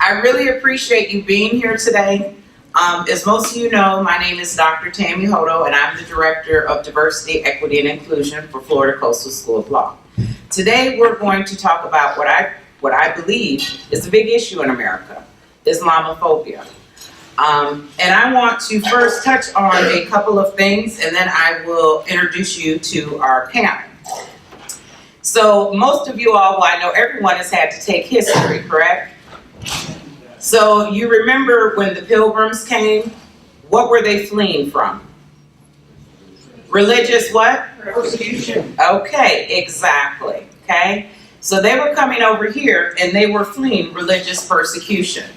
I really appreciate you being here today. As most of you know, my name is Dr. Tammy Hodo, and I'm the Director of Diversity, Equity, and Inclusion for Florida Coastal School of Law. Today, we're going to talk about what I believe is a big issue in America, Islamophobia. And I want to first touch on a couple of things, and then I will introduce you to our panel. So most of you all, well, I know everyone has had to take history, correct? So you remember when the Pilgrims came, what were they fleeing from? Religious what? Persecution. Okay, exactly. Okay, so they were coming over here and they were fleeing religious persecution.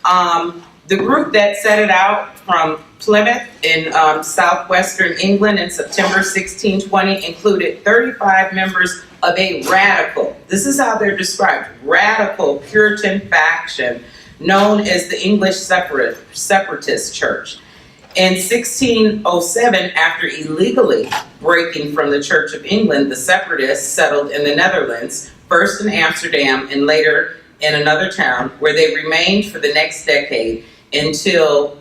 The group that set it out from Plymouth in southwestern England in September 1620 included 35 members of a radical, this is how they're described, radical Puritan faction known as the English Separatist Church. In 1607, after illegally breaking from the Church of England, the Separatists settled in the Netherlands, first in Amsterdam and later in another town, where they remained for the next decade until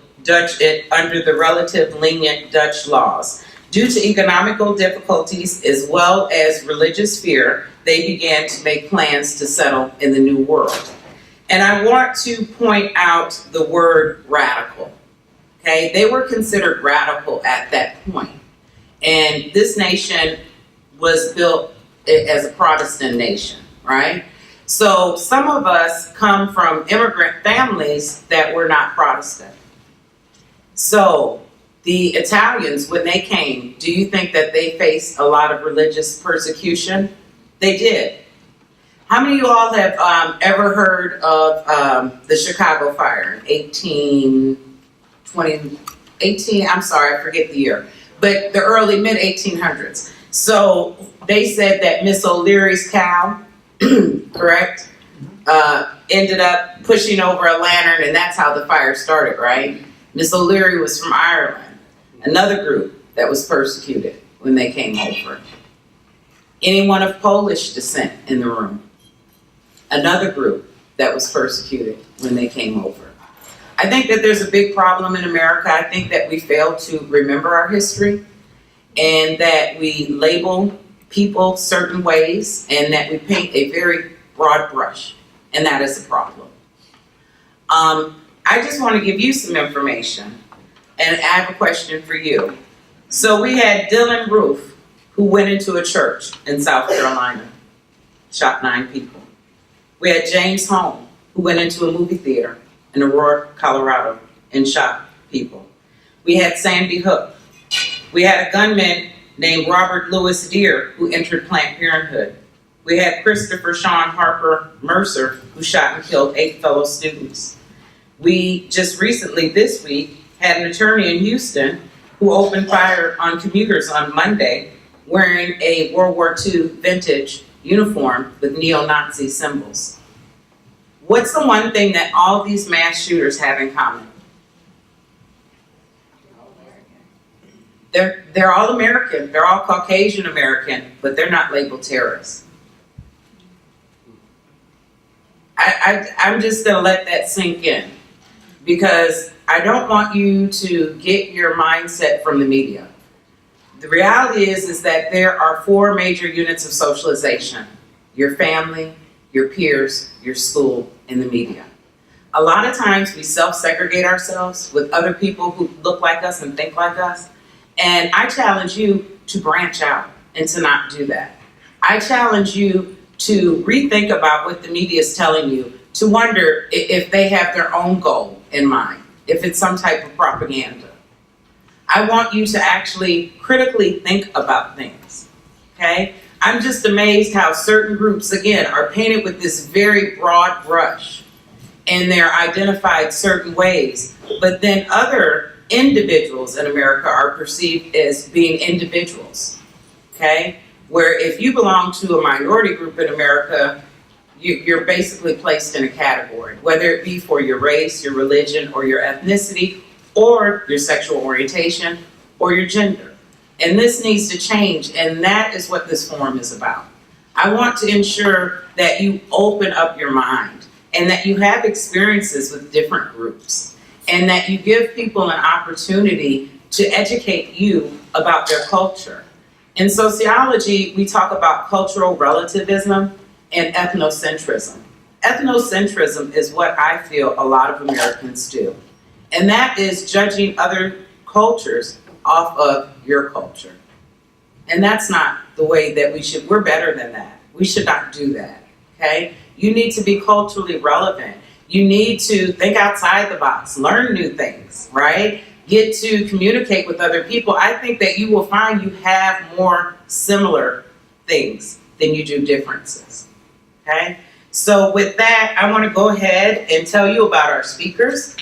under the relative lenient Dutch laws. Due to economical difficulties as well as religious fear, they began to make plans to settle in the New World. And I want to point out the word radical. Okay, they were considered radical at that point. And this nation was built as a Protestant nation, right? So some of us come from immigrant families that were not Protestant. So the Italians, when they came, do you think that they faced a lot of religious persecution? They did. How many of you all have ever heard of the Chicago fire in 18, I'm sorry, I forget the year, but the early mid-1800s. So they said that Miss O'Leary's cow, correct, ended up pushing over a lantern, and that's how the fire started, right? Miss O'Leary was from Ireland, another group that was persecuted when they came over. Anyone of Polish descent in the room? Another group that was persecuted when they came over. I think that there's a big problem in America. I think that we fail to remember our history and that we label people certain ways and that we paint a very broad brush, and that is a problem. I just want to give you some information, and I have a question for you. So we had Dylan Roof, who went into a church in South Carolina, shot 9 people. We had James Holm, who went into a movie theater in Aurora, Colorado, and shot people. We had Sandy Hook. We had a gunman named Robert Louis Deere, who entered Planned Parenthood. We had Christopher Sean Harper Mercer, who shot and killed 8 fellow students. We just recently, this week, had an attorney in Houston who opened fire on commuters on Monday wearing a World War II vintage uniform with neo-Nazi symbols. What's the one thing that all these mass shooters have in common? They're all American, they're all Caucasian American, but they're not labeled terrorists. I'm just gonna let that sink in, because I don't want you to get your mindset from the media. The reality is that there are 4 major units of socialization: your family, your peers, your school, and the media. A lot of times we self-segregate ourselves with other people who look like us and think like us. And I challenge you to branch out and to not do that. I challenge you to rethink about what the media is telling you, to wonder if they have their own goal in mind, if it's some type of propaganda. I want you to actually critically think about things, okay? I'm just amazed how certain groups, again, are painted with this very broad brush and they're identified certain ways, but then other individuals in America are perceived as being individuals, okay? Where if you belong to a minority group in America, you're basically placed in a category, whether it be for your race, your religion, or your ethnicity, or your sexual orientation, or your gender. And this needs to change, and that is what this forum is about. I want to ensure that you open up your mind and that you have experiences with different groups, and that you give people an opportunity to educate you about their culture. In sociology, we talk about cultural relativism and ethnocentrism. Ethnocentrism is what I feel a lot of Americans do, and that is judging other cultures off of your culture. And that's not the way that we're better than that. We should not do that, okay? You need to be culturally relevant. You need to think outside the box, learn new things, right? Get to communicate with other people. I think that you will find you have more similar things than you do differences, okay? So with that, I want to go ahead and tell you about our speakers.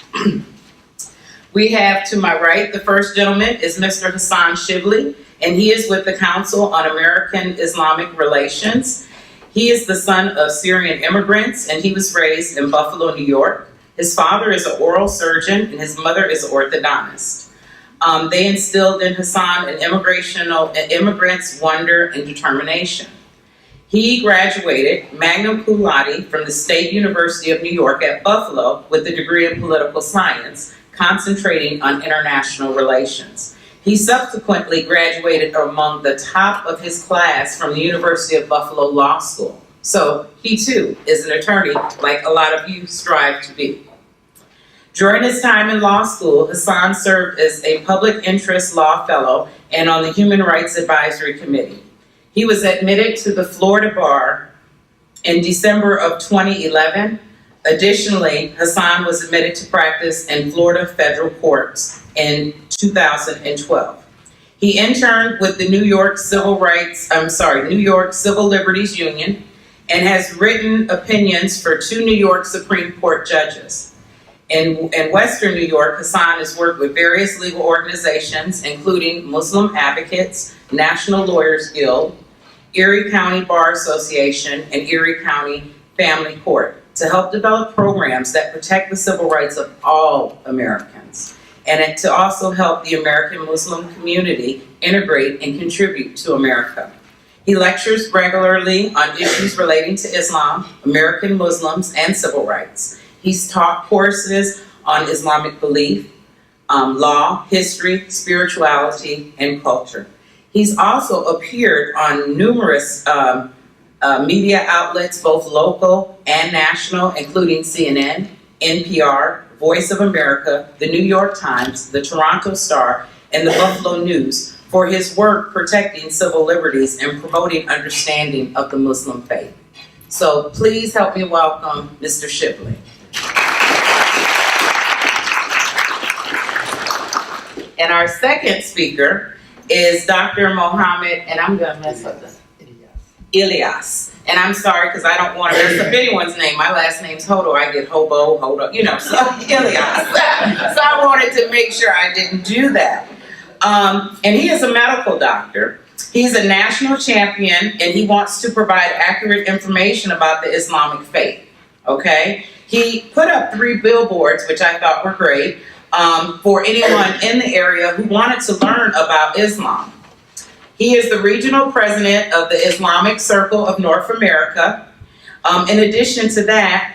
We have to my right, the first gentleman is Mr. Hassan Shibli, and he is with the Council on American Islamic Relations. He is the son of Syrian immigrants, and he was raised in Buffalo, New York. His father is an oral surgeon, and his mother is an orthodontist. They instilled in Hassan an immigrant's wonder and determination. He graduated magna cum laude from the State University of New York at Buffalo with a degree in political science, concentrating on international relations. He subsequently graduated among the top of his class from the University of Buffalo Law School. So he too is an attorney like a lot of you strive to be. During his time in law school, Hassan served as a public interest law fellow and on the Human Rights Advisory Committee. He was admitted to the Florida bar in December of 2011. Additionally, Hassan was admitted to practice in Florida federal courts in 2012. He interned with the New York Civil Liberties Union and has written opinions for 2 New York Supreme Court judges. In Western New York, Hassan has worked with various legal organizations, including Muslim Advocates, National Lawyers Guild, Erie County Bar Association, and Erie County Family Court, to help develop programs that protect the civil rights of all Americans, and to also help the American Muslim community integrate and contribute to America. He lectures regularly on issues relating to Islam, American Muslims, and civil rights. He's taught courses on Islamic belief, law, history, spirituality, and culture. He's also appeared on numerous media outlets, both local and national, including CNN, NPR, Voice of America, the New York Times, the Toronto Star, and the Buffalo News, for his work protecting civil liberties and promoting understanding of the Muslim faith. So please help me welcome Mr. Shibli. And our second speaker is Dr. Mohammed, and I'm going to mess up this. Ilyas. And I'm sorry because I don't want to mess up anyone's name. My last name's Hodo. I get Hobo, Hodo, so Ilyas. So I wanted to make sure I didn't do that. And he is a medical doctor. He's a national champion, and he wants to provide accurate information about the Islamic faith, okay? He put up 3 billboards, which I thought were great, for anyone in the area who wanted to learn about Islam. He is the regional president of the Islamic Circle of North America. In addition to that,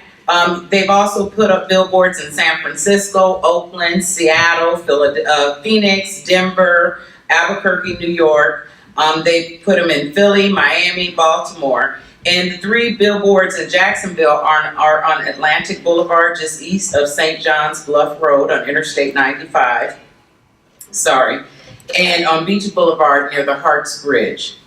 they've also put up billboards in San Francisco, Oakland, Seattle, Phoenix, Denver, Albuquerque, New York. They put them in Philly, Miami, Baltimore. And the 3 billboards in Jacksonville are on Atlantic Boulevard, just east of St. John's Bluff Road on Interstate 95. And on Beach Boulevard near the Harts Bridge.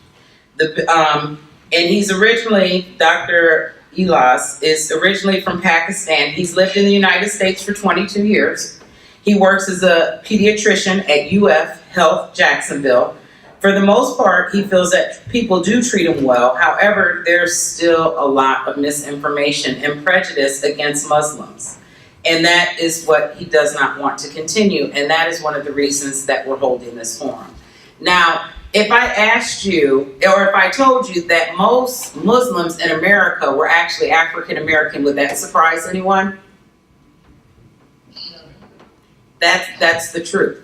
And he's originally, Dr. Ilyas is originally from Pakistan. He's lived in the United States for 22 years. He works as a pediatrician at UF Health Jacksonville. For the most part, he feels that people do treat him well. However, there's still a lot of misinformation and prejudice against Muslims. And that is what he does not want to continue. And that is one of the reasons that we're holding this forum. Now, if I asked you, or if I told you that most Muslims in America were actually African American, would that surprise anyone? That's the truth.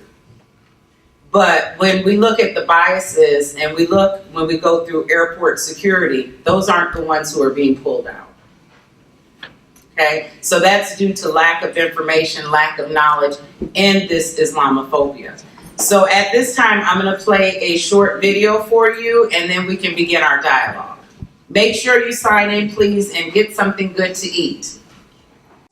But when we look at the biases and when we go through airport security, those aren't the ones who are being pulled out. Okay, so that's due to lack of information, lack of knowledge in this Islamophobia. So at this time, I'm going to play a short video for you, and then we can begin our dialogue. Make sure you sign in, please, and get something good to eat.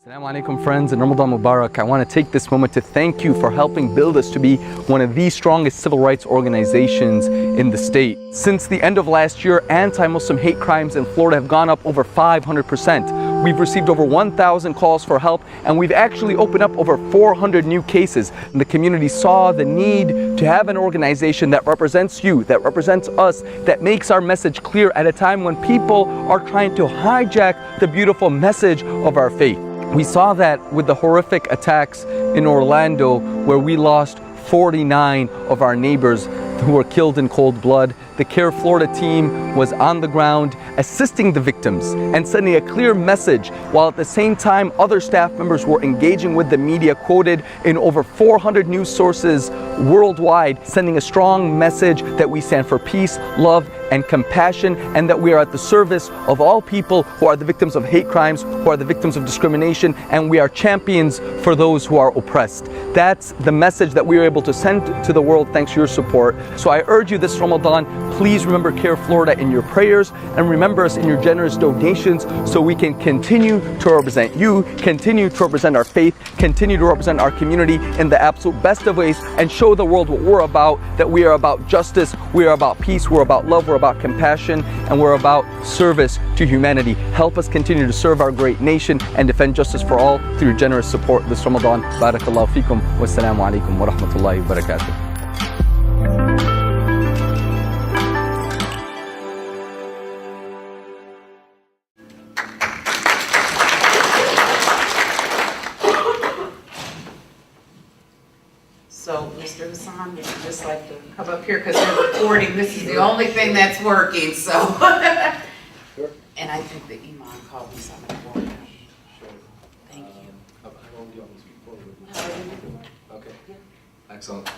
Assalamu alaikum friends, and Ramadan Mubarak. I want to take this moment to thank you for helping build us to be one of the strongest civil rights organizations in the state. Since the end of last year, anti-Muslim hate crimes in Florida have gone up over 500%. We've received over 1,000 calls for help, and we've actually opened up over 400 new cases. And the community saw the need to have an organization that represents you, that represents us, that makes our message clear at a time when people are trying to hijack the beautiful message of our faith. We saw that with the horrific attacks in Orlando, where we lost 49 of our neighbors who were killed in cold blood. The CARE Florida team was on the ground assisting the victims and sending a clear message, while at the same time other staff members were engaging with the media, quoted in over 400 news sources worldwide, sending a strong message that we stand for peace, love, and compassion, and that we are at the service of all people who are the victims of hate crimes, who are the victims of discrimination, and we are champions for those who are oppressed. That's the message that we are able to send to the world thanks to your support. So I urge you this Ramadan, please remember CARE Florida in your prayers, and remember us in your generous donations, so we can continue to represent you, continue to represent our faith, continue to represent our community in the absolute best of ways, and show the world what we're about, that we are about justice, we are about peace, we're about love, we're about compassion, and we're about service to humanity. Help us continue to serve our great nation and defend justice for all through your generous support this Ramadan. Barakallahu feekum. Wassalamu alaikum wa rahmatullahi wa barakatuh. So, Mr. Hassan, would you just like to come up here, because we're recording. This is the only thing that's working, so. Sure. And I think the imam called me something for you. Sure. Thank you. How long do you want me to speak for? Okay. Excellent.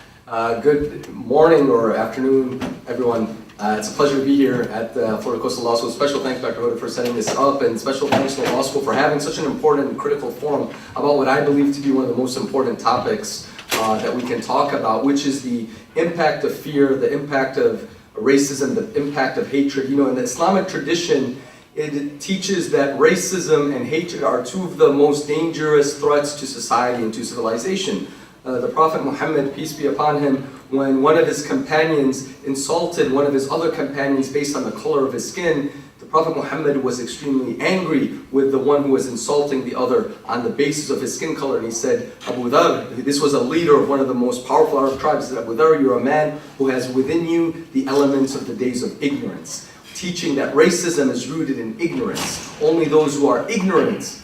Good morning or afternoon, everyone. It's a pleasure to be here at the Florida Coastal Law School. Special thanks, Dr. Hoda, for setting this up, and special thanks to the law school for having such an important and critical forum about what I believe to be one of the most important topics that we can talk about, which is the impact of fear, the impact of racism, the impact of hatred. You know, in the Islamic tradition, it teaches that racism and hatred are two of the most dangerous threats to society and to civilization. The Prophet Muhammad, peace be upon him, when one of his companions insulted one of his other companions based on the color of his skin, the Prophet Muhammad was extremely angry with the one who was insulting the other on the basis of his skin color. And he said, Abu Dhar, this was a leader of one of the most powerful Arab tribes, he said, Abu Dhar, you're a man who has within you the elements of the days of ignorance. Teaching that racism is rooted in ignorance. Only those who are ignorant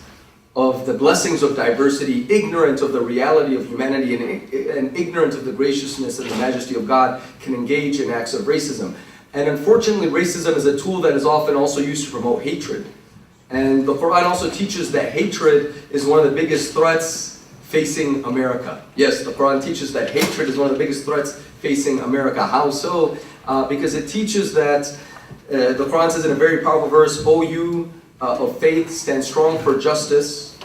of the blessings of diversity, ignorant of the reality of humanity, and ignorant of the graciousness and the majesty of God can engage in acts of racism. And unfortunately, racism is a tool that is often also used to promote hatred. And the Quran also teaches that hatred is one of the biggest threats facing America. Yes, the Quran teaches that hatred is one of the biggest threats facing America. How so? Because it teaches that the Quran says in a very powerful verse, O you of faith, stand strong for justice,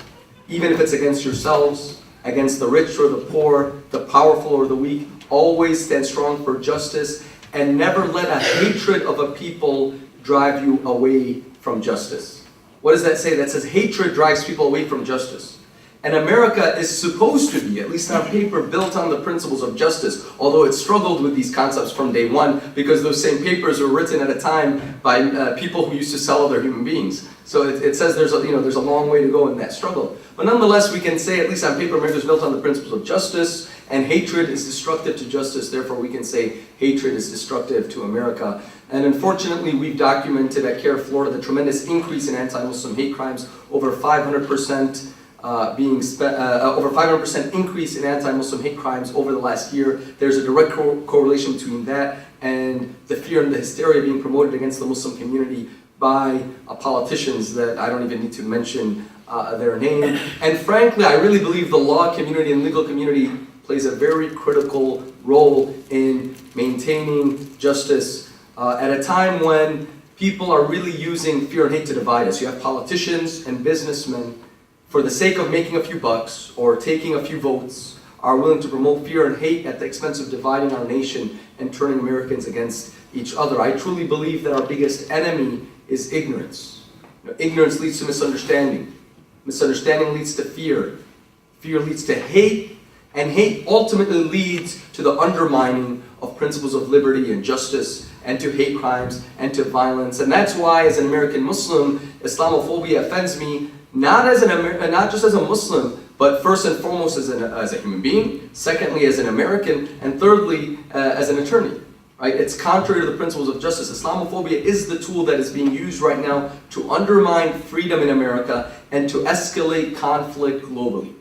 even if it's against yourselves, against the rich or the poor, the powerful or the weak. Always stand strong for justice, and never let a hatred of a people drive you away from justice. What does that say? That says hatred drives people away from justice. And America is supposed to be, at least on paper, built on the principles of justice, although it struggled with these concepts from day one, because those same papers were written at a time by people who used to sell other human beings. So it says there's a long way to go in that struggle. But nonetheless, we can say, at least on paper, America is built on the principles of justice, and hatred is destructive to justice. Therefore, we can say hatred is destructive to America. And unfortunately, we've documented at CARE Florida the tremendous increase in anti-Muslim hate crimes, over 500%. Over 500% increase in anti-Muslim hate crimes over the last year. There's a direct correlation between that and the fear and the hysteria being promoted against the Muslim community by politicians that I don't even need to mention their name. And frankly, I really believe the law community and legal community plays a very critical role in maintaining justice at a time when people are really using fear and hate to divide us. You have politicians and businessmen for the sake of making a few bucks or taking a few votes, are willing to promote fear and hate at the expense of dividing our nation and turning Americans against each other. I truly believe that our biggest enemy is ignorance. Ignorance leads to misunderstanding. Misunderstanding leads to fear. Fear leads to hate, and hate ultimately leads to the undermining of principles of liberty and justice, and to hate crimes, and to violence. And that's why, as an American Muslim, Islamophobia offends me, not just as a Muslim, but first and foremost as a human being, secondly as an American, and thirdly as an attorney. Right? It's contrary to the principles of justice. Islamophobia is the tool that is being used right now to undermine freedom in America and to escalate conflict globally.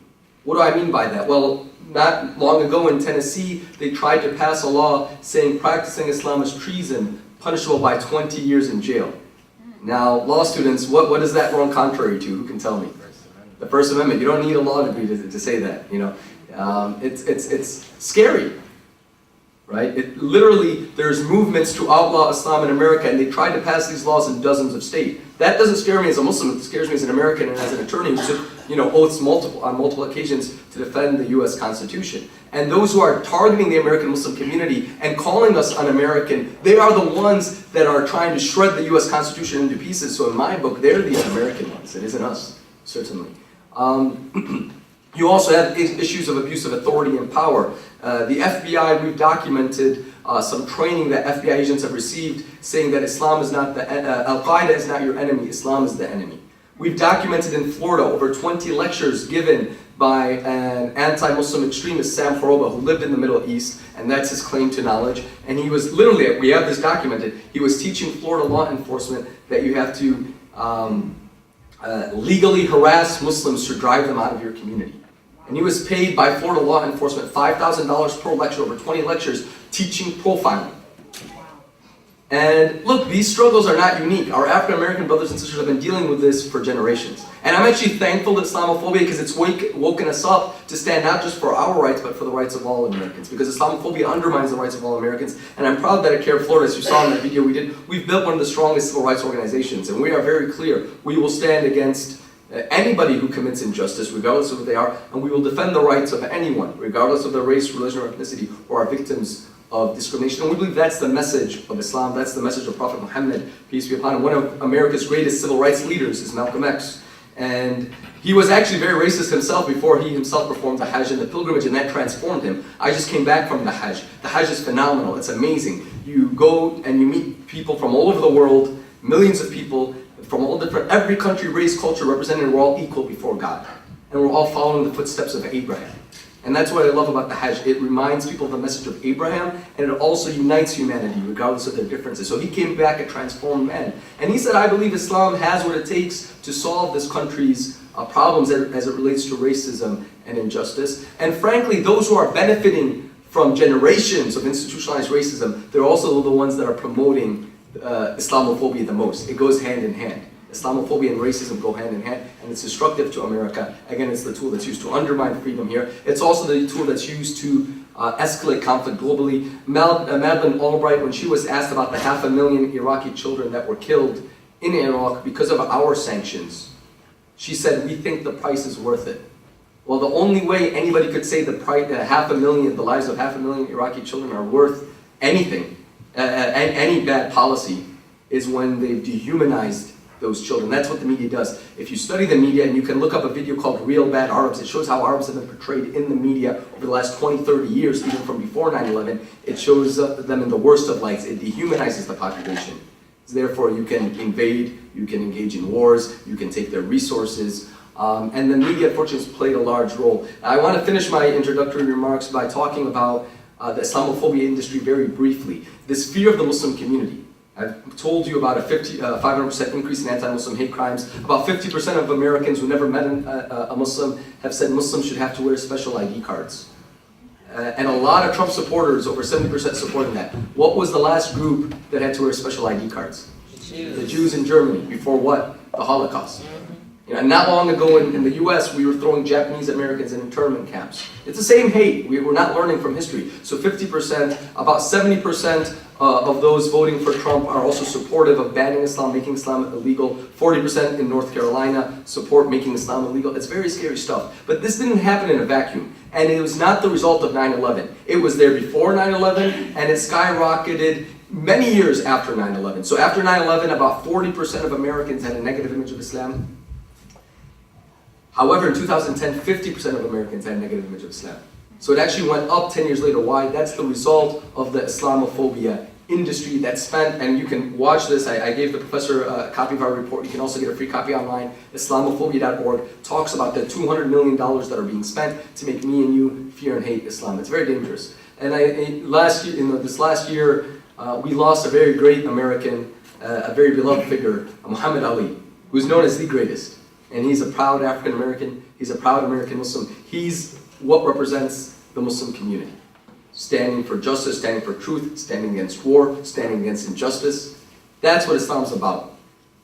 What do I mean by that? Well, not long ago in Tennessee, they tried to pass a law saying practicing Islam is treason, punishable by 20 years in jail. Now, law students, what is that wrong contrary to? Who can tell me? The First Amendment. You don't need a law degree to say that. You know, it's scary, right? It literally, there's movements to outlaw Islam in America, and they tried to pass these laws in dozens of states. That doesn't scare me as a Muslim. It scares me as an American and as an attorney who took, oaths on multiple occasions to defend the U.S. Constitution. And those who are targeting the American Muslim community and calling us un-American, they are the ones that are trying to shred the U.S. Constitution into pieces. So in my book, they're the un-American ones. It isn't us, certainly. You also have issues of abuse of authority and power. The FBI, we've documented some training that FBI agents have received saying that Islam is not Al-Qaeda is not your enemy, Islam is the enemy. We've documented in Florida over 20 lectures given by an anti-Muslim extremist, Sam Faroba, who lived in the Middle East, and that's his claim to knowledge. And he was literally, we have this documented, he was teaching Florida law enforcement that you have to legally harass Muslims to drive them out of your community. And he was paid by Florida law enforcement $5,000 per lecture, over 20 lectures, teaching profiling. And look, these struggles are not unique. Our African American brothers and sisters have been dealing with this for generations. And I'm actually thankful to Islamophobia because it's woken us up to stand not just for our rights, but for the rights of all Americans. Because Islamophobia undermines the rights of all Americans. And I'm proud that at CARE Florida, as you saw in that video we did, we've built one of the strongest civil rights organizations. And we are very clear. We will stand against anybody who commits injustice, regardless of who they are, and we will defend the rights of anyone, regardless of their race, religion, or ethnicity, or are victims of discrimination. And we believe that's the message of Islam, that's the message of Prophet Muhammad, peace be upon him. One of America's greatest civil rights leaders is Malcolm X. And he was actually very racist himself before he himself performed the Hajj and the pilgrimage, and that transformed him. I just came back from the Hajj. The Hajj is phenomenal, it's amazing. You go and you meet people from all over the world, millions of people, from all different, every country, race, culture represented, we're all equal before God. And we're all following the footsteps of Abraham. And that's what I love about the Hajj. It reminds people of the message of Abraham, and it also unites humanity, regardless of their differences. So he came back a transformed man. And he said, I believe Islam has what it takes to solve this country's problems as it relates to racism and injustice. And frankly, those who are benefiting from generations of institutionalized racism, they're also the ones that are promoting Islamophobia the most. It goes hand in hand. Islamophobia and racism go hand in hand, and it's destructive to America. Again, it's the tool that's used to undermine freedom here. It's also the tool that's used to escalate conflict globally. Madeleine Albright, when she was asked about the 500,000 Iraqi children that were killed in Iraq because of our sanctions, she said, we think the price is worth it. Well, the only way anybody could say the lives of 500,000 Iraqi children are worth anything, any bad policy, is when they've dehumanized those children. That's what the media does. If you study the media, and you can look up a video called Real Bad Arabs, it shows how Arabs have been portrayed in the media over the last 20, 30 years, even from before 9/11. It shows them in the worst of lights. It dehumanizes the population. Therefore, you can invade, you can engage in wars, you can take their resources, and the media, unfortunately, has played a large role. I want to finish my introductory remarks by talking about the Islamophobia industry very briefly. This fear of the Muslim community. I've told you about a 500% increase in anti-Muslim hate crimes. About 50% of Americans who never met a Muslim have said Muslims should have to wear special ID cards. And a lot of Trump supporters, over 70% supporting that. What was the last group that had to wear special ID cards? The Jews in Germany. Before what? The Holocaust. And not long ago in the US, we were throwing Japanese Americans in internment camps. It's the same hate. We're not learning from history. So 50%, about 70% of those voting for Trump are also supportive of banning Islam, making Islam illegal. 40% in North Carolina support making Islam illegal. It's very scary stuff. But this didn't happen in a vacuum. And it was not the result of 9/11. It was there before 9/11, and it skyrocketed many years after 9/11. So after 9/11, about 40% of Americans had a negative image of Islam. However, in 2010, 50% of Americans had a negative image of Islam. So it actually went up 10 years later. Why? That's the result of the Islamophobia industry that spent, and you can watch this, I gave the professor a copy of our report, you can also get a free copy online, Islamophobia.org, talks about the $200 million that are being spent to make me and you fear and hate Islam. It's very dangerous. And this last year, we lost a very great American, a very beloved figure, Muhammad Ali, who's known as the greatest. And he's a proud African American, he's a proud American Muslim. He's what represents the Muslim community. Standing for justice, standing for truth, standing against war, standing against injustice. That's what Islam's about.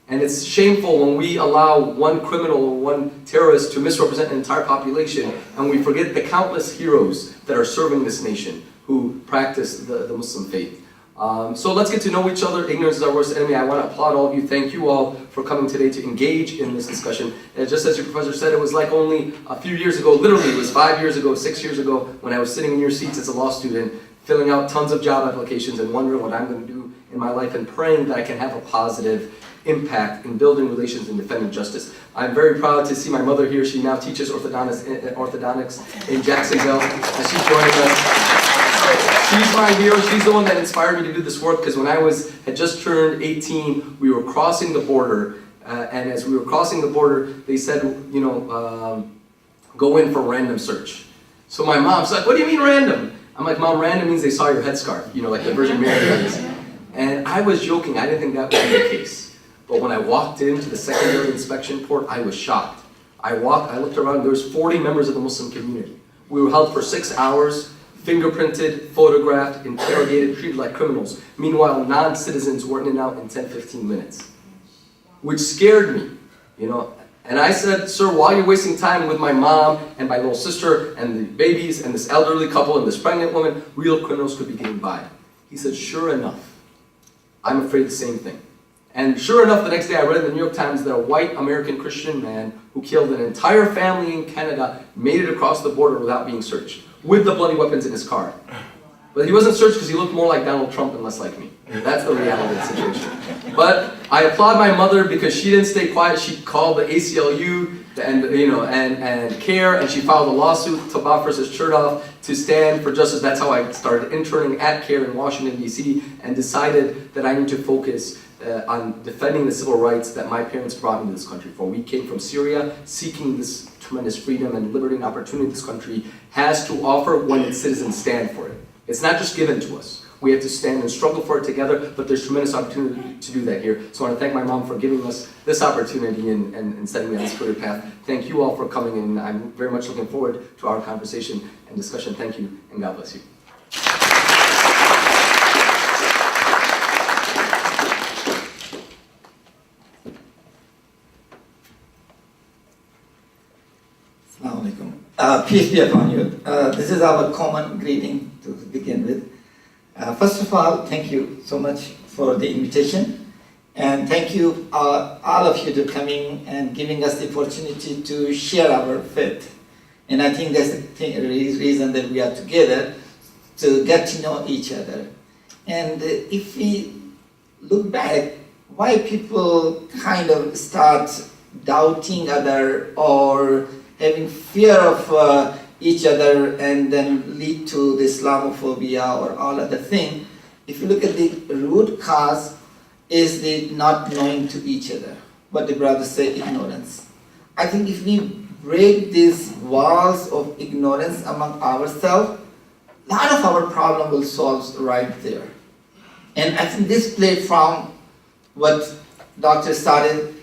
And it's shameful when we allow one criminal or one terrorist to misrepresent an entire population, and we forget the countless heroes that are serving this nation who practice the Muslim faith. So let's get to know each other. Ignorance is our worst enemy. I want to applaud all of you. Thank you all for coming today to engage in this discussion. And just as your professor said, it was like only a few years ago, literally it was 5 years ago, 6 years ago, when I was sitting in your seats as a law student, filling out tons of job applications and wondering what I'm going to do in my life and praying that I can have a positive impact in building relations and defending justice. I'm very proud to see my mother here. She now teaches orthodontics in Jacksonville, and she's joining us. She's my hero. She's the one that inspired me to do this work, because when I had just turned 18, we were crossing the border, and as we were crossing the border, they said, go in for random search. So my mom's like, what do you mean random? I'm like, Mom, random means they saw your headscarf, like the Virgin Mary is. And I was joking. I didn't think that would be the case. But when I walked into the secondary inspection port, I was shocked. I looked around, there was 40 members of the Muslim community. We were held for 6 hours, fingerprinted, photographed, interrogated, treated like criminals. Meanwhile, non-citizens were in and out in 10, 15 minutes. Which scared me, And I said, sir, while you're wasting time with my mom and my little sister and the babies and this elderly couple and this pregnant woman, real criminals could be getting by. He said, sure enough, I'm afraid the same thing. And sure enough, the next day I read in the New York Times that a white American Christian man who killed an entire family in Canada made it across the border without being searched, with the bloody weapons in his car. But he wasn't searched because he looked more like Donald Trump and less like me. That's the reality of the situation. But I applaud my mother because she didn't stay quiet. She called the ACLU and CARE, and she filed a lawsuit, Tabaf versus Chertoff, to stand for justice. That's how I started interning at CARE in Washington, D.C., and decided that I need to focus on defending the civil rights that my parents brought into this country for. We came from Syria seeking this tremendous freedom and liberty and opportunity this country has to offer when its citizens stand for it. It's not just given to us. We have to stand and struggle for it together, but there's tremendous opportunity to do that here. So I want to thank my mom for giving us this opportunity and setting me on this career path. Thank you all for coming, and I'm very much looking forward to our conversation and discussion. Thank you, and God bless you. Peace be upon you. This is our common greeting to begin with. First of all, thank you so much for the invitation, and thank you all of you to coming and giving us the opportunity to share our faith. And I think that's the reason that we are together, to get to know each other. And if we look back, why people kind of start doubting other or having fear of each other and then lead to the Islamophobia or all other thing, if you look at the root cause is the not knowing to each other. What the brothers say, ignorance. I think if we break these walls of ignorance among ourselves, a lot of our problem will solve right there. And I think this platform, what Dr. started,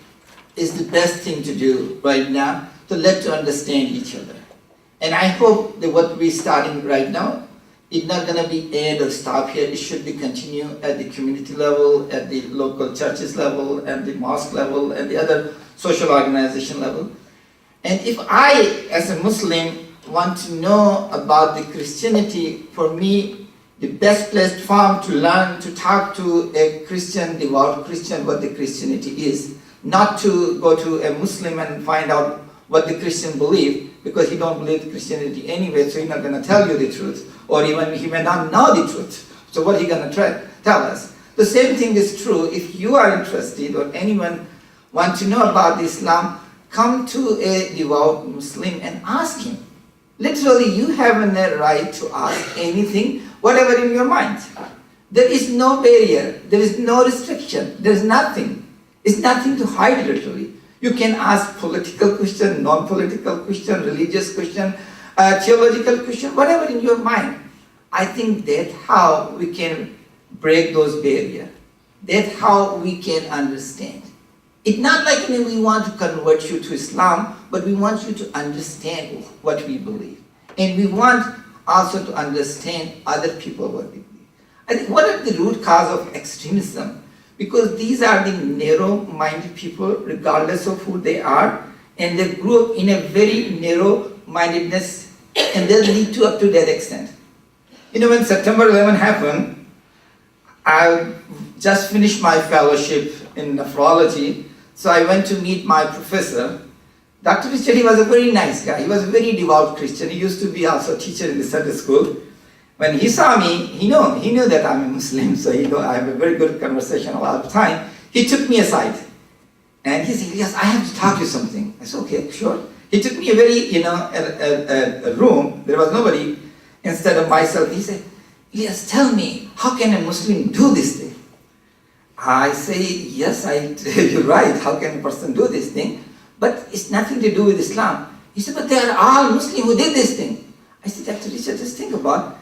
is the best thing to do right now, to let to understand each other. And I hope that what we're starting right now is not going to be end or stop here. It should be continue at the community level, at the local churches level, and the mosque level, and the other social organization level. And if I, as a Muslim, want to know about the Christianity, for me, the best platform to learn, to talk to a Christian, devout Christian, what the Christianity is. Not to go to a Muslim and find out what the Christian believe, because he don't believe Christianity anyway, so he's not going to tell you the truth. Or even he may not know the truth. So what he going to tell us? The same thing is true if you are interested or anyone want to know about Islam, come to a devout Muslim and ask him. Literally, you have a right to ask anything, whatever in your mind. There is no barrier, there is no restriction, there is nothing. It's nothing to hide literally. You can ask political question, non-political question, religious question, theological question, whatever in your mind. I think that's how we can break those barriers. That's how we can understand. It's not like we want to convert you to Islam, but we want you to understand what we believe. And we want also to understand other people what they believe. I think what are the root cause of extremism? Because these are the narrow-minded people, regardless of who they are, and they grew up in a very narrow-mindedness, and they'll lead to up to that extent. When September 11 happened, I just finished my fellowship in nephrology, so I went to meet my professor. Dr. Richard, he was a very nice guy. He was a very devout Christian. He used to be also a teacher in the Sunday school. When he saw me, he knew that I'm a Muslim, so I have a very good conversation a lot of time. He took me aside, and he said, "Yes, I have to talk to you something." I said, "Okay, sure." He took me a very, a room. There was nobody. Instead of myself, he said, "Yes, tell me, how can a Muslim do this thing?" I say, "Yes, you're right. How can a person do this thing? But it's nothing to do with Islam." He said, "But they are all Muslims who did this thing." I said, "Dr. Richard, just think about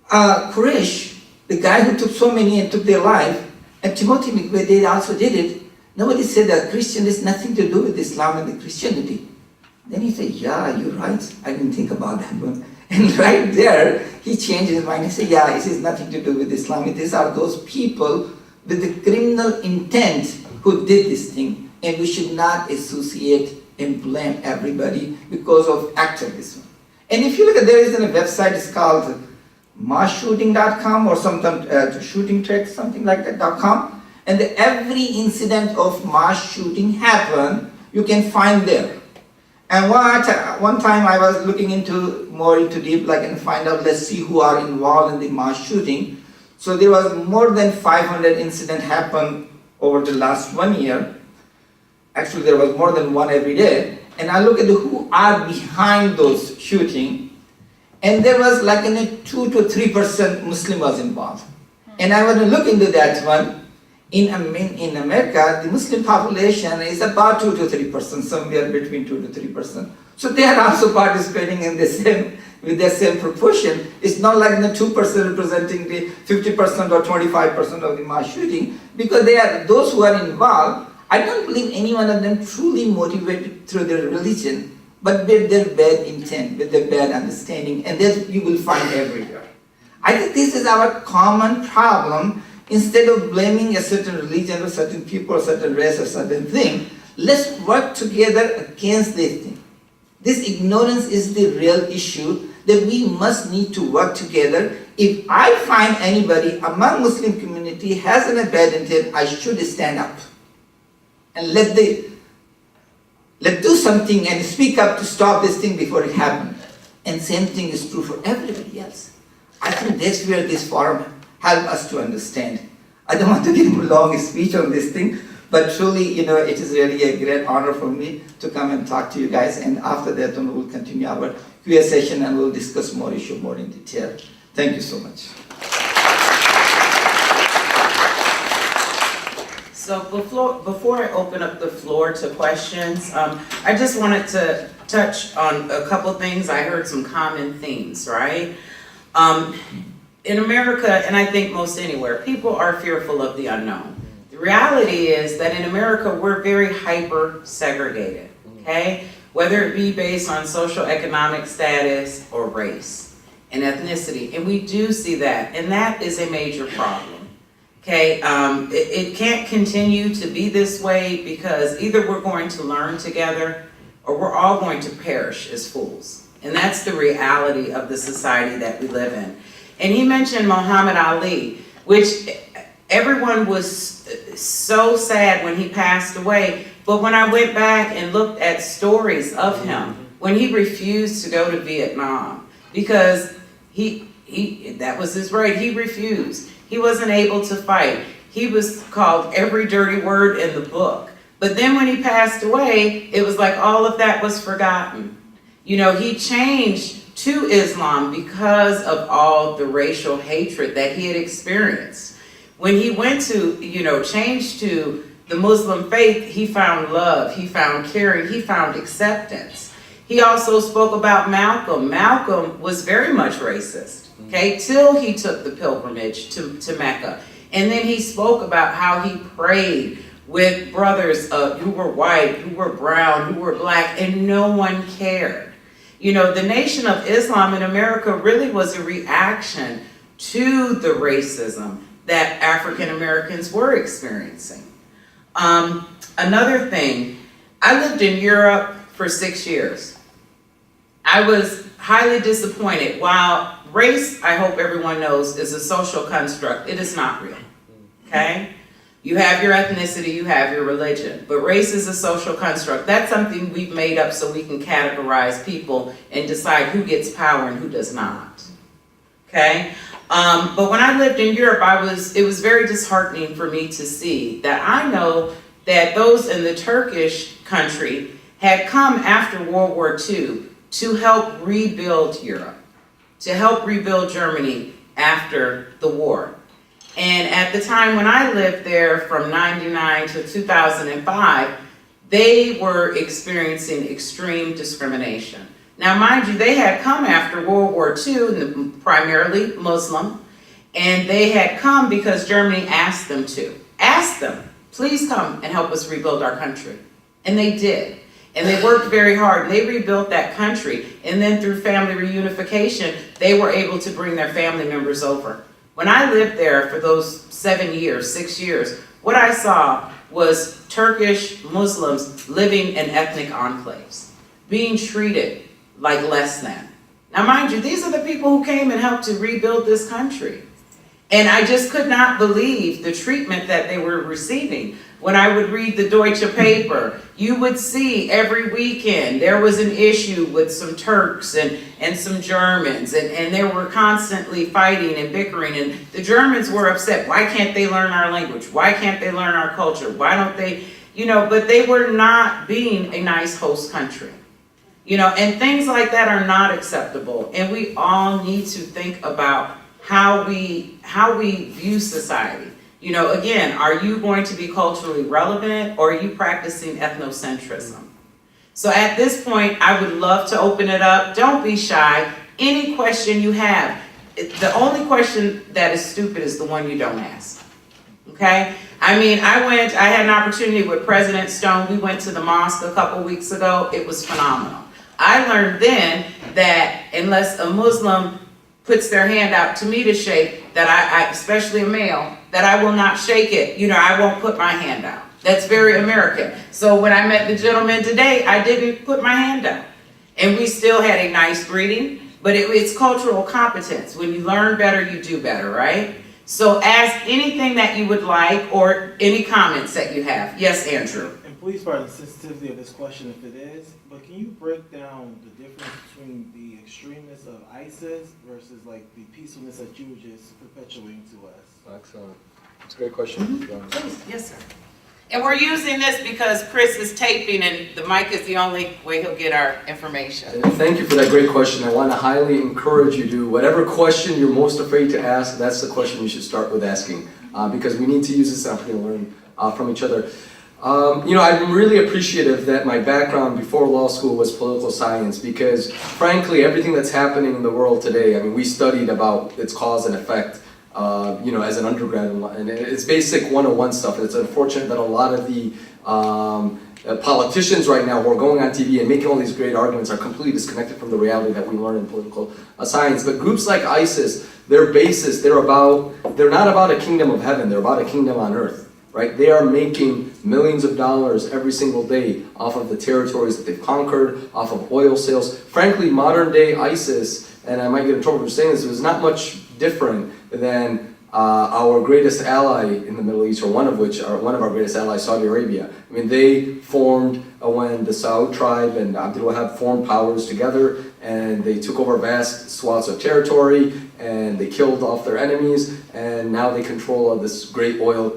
Quraysh, the guy who took so many and took their life, and Timothy McVeigh, they also did it. Nobody said that Christian has nothing to do with Islam and the Christianity." Then he said, "Yeah, you're right. I didn't think about that one." And right there, he changed his mind. He said, "Yeah, it has nothing to do with Islam. These are those people with the criminal intent who did this thing, and we should not associate and blame everybody because of activism." And if you look at, there is a website, it's called massshooting.com or something, shootingtrack, something like that.com. And every incident of mass shooting happened, you can find there. And one time I was looking more into deep, and find out, let's see who are involved in the mass shooting. So there was more than 500 incidents happened over the last 1 year. Actually, there was more than one every day. And I look at who are behind those shooting. And there was a 2 to 3% Muslim was involved. And I want to look into that one. In America, the Muslim population is about 2 to 3%, somewhere between 2 to 3%. So they are also participating in with the same proportion. It's not like the 2% representing the 50% or 25% of the mass shooting, because they are those who are involved. I don't believe any one of them truly motivated through their religion, but with their bad intent, with their bad understanding, and that you will find everywhere. I think this is our common problem. Instead of blaming a certain religion or certain people or certain race or certain thing, let's work together against this thing. This ignorance is the real issue that we must need to work together. If I find anybody among Muslim community has a bad intent, I should stand up and let do something and speak up to stop this thing before it happens. And same thing is true for everybody else. I think that's where this forum help us to understand. I don't want to give a long speech on this thing, but truly, it is really a great honor for me to come and talk to you guys. And after that, we will continue our Q&A session and we'll discuss more issues more in detail. Thank you so much. So before I open up the floor to questions, I just wanted to touch on a couple things. I heard some common themes, right? In America, and I think most anywhere, people are fearful of the unknown. The reality is that in America, we're very hyper segregated, okay? Whether it be based on social economic status or race and ethnicity. And we do see that, and that is a major problem, okay? It can't continue to be this way, because either we're going to learn together or we're all going to perish as fools. And that's the reality of the society that we live in. And he mentioned Muhammad Ali, which everyone was so sad when he passed away. But when I went back and looked at stories of him, when he refused to go to Vietnam, because that was his right, he refused. He wasn't able to fight. He was called every dirty word in the book. But then when he passed away, it was like all of that was forgotten. You know, he changed to Islam because of all the racial hatred that he had experienced. When he went to, changed to the Muslim faith, he found love, he found caring, he found acceptance. He also spoke about Malcolm. Malcolm was very much racist, okay, till he took the pilgrimage to Mecca. And then he spoke about how he prayed with brothers who were white, who were brown, who were black, and no one cared. You know, the Nation of Islam in America really was a reaction to the racism that African Americans were experiencing. Another thing, I lived in Europe for 6 years. I was highly disappointed. While race, I hope everyone knows, is a social construct, it is not real, okay? You have your ethnicity, you have your religion, but race is a social construct. That's something we've made up so we can categorize people and decide who gets power and who does not, okay? But when I lived in Europe, it was very disheartening for me to see that I know that those in the Turkish country had come after World War II to help rebuild Europe, to help rebuild Germany after the war. And at the time when I lived there from 99 to 2005, they were experiencing extreme discrimination. Now, mind you, they had come after World War II, primarily Muslim, and they had come because Germany asked them to. Asked them, please come and help us rebuild our country. And they did. And they worked very hard, and they rebuilt that country. And then through family reunification, they were able to bring their family members over. When I lived there for those 6 years, what I saw was Turkish Muslims living in ethnic enclaves, being treated like less than. Now, mind you, these are the people who came and helped to rebuild this country. And I just could not believe the treatment that they were receiving. When I would read the Deutsche paper, you would see every weekend there was an issue with some Turks and some Germans, and they were constantly fighting and bickering, and the Germans were upset. Why can't they learn our language? Why can't they learn our culture? Why don't they, but they were not being a nice host country. And things like that are not acceptable, and we all need to think about how we view society. Again, are you going to be culturally relevant, or are you practicing ethnocentrism? So at this point, I would love to open it up. Don't be shy. Any question you have, the only question that is stupid is the one you don't ask. Okay? I had an opportunity with President Stone. We went to the mosque a couple weeks ago. It was phenomenal. I learned then that unless a Muslim puts their hand out to me to shake, that I especially a male, that I will not shake it. I won't put my hand out. That's very American. So when I met the gentleman today, I didn't put my hand out. And we still had a nice greeting, but it's cultural competence. When you learn better, you do better, right? So ask anything that you would like, or any comments that you have. Yes, Andrew. And please pardon the sensitivity of this question if it is, but can you break down the difference between the extremeness of ISIS versus like the peacefulness that you were just perpetuating to us? Excellent. It's a great question. Please, yes, sir. And we're using this because Chris is taping, and the mic is the only way he'll get our information. And thank you for that great question. I want to highly encourage you to, whatever question you're most afraid to ask, that's the question you should start with asking, because we need to use this opportunity to learn from each other. I'm really appreciative that my background before law school was political science, because frankly, everything that's happening in the world today, we studied about its cause and effect, as an undergrad, and it's basic 101 stuff. And it's unfortunate that a lot of the politicians right now who are going on TV and making all these great arguments are completely disconnected from the reality that we learn in political science. But groups like ISIS, their basis, they're not about a kingdom of heaven, they're about a kingdom on earth. Right? They are making millions of dollars every single day off of the territories that they've conquered, off of oil sales. Frankly, modern day ISIS, and I might get in trouble for saying this, was not much different than our greatest ally in the Middle East, or one of our greatest allies, Saudi Arabia. I mean, they formed, when the Saud tribe and Abdul Wahab formed powers together, and they took over vast swaths of territory, and they killed off their enemies, and now they control this great oil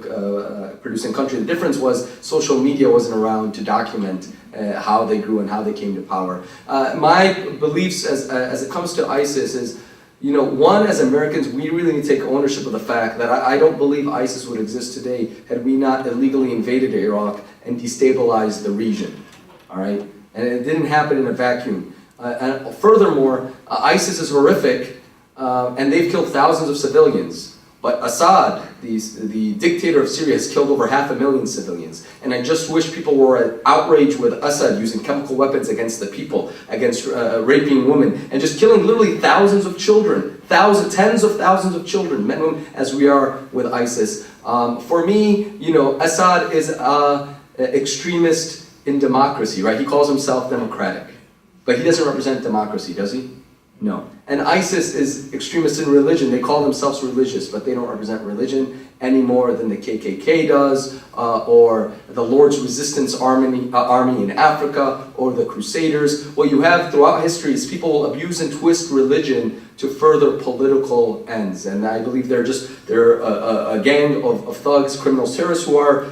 producing country. The difference was social media wasn't around to document how they grew and how they came to power. My beliefs as it comes to ISIS is, you know, one, as Americans, we really need to take ownership of the fact that I don't believe ISIS would exist today had we not illegally invaded Iraq and destabilized the region, all right? And it didn't happen in a vacuum. And furthermore, ISIS is horrific, and they've killed thousands of civilians. But Assad, the dictator of Syria, has killed over 500,000 civilians. And I just wish people were outraged with Assad using chemical weapons against the people, against raping women, and just killing literally thousands of children, tens of thousands of children, men and women, as we are with ISIS. For me, you know, Assad is an extremist in democracy, right? He calls himself democratic. But he doesn't represent democracy, does he? No. And ISIS is extremist in religion. They call themselves religious, but they don't represent religion any more than the KKK does, or the Lord's Resistance Army in Africa, or the Crusaders. What you have throughout history is people abuse and twist religion to further political ends. And I believe they're a gang of thugs, criminals, terrorists who are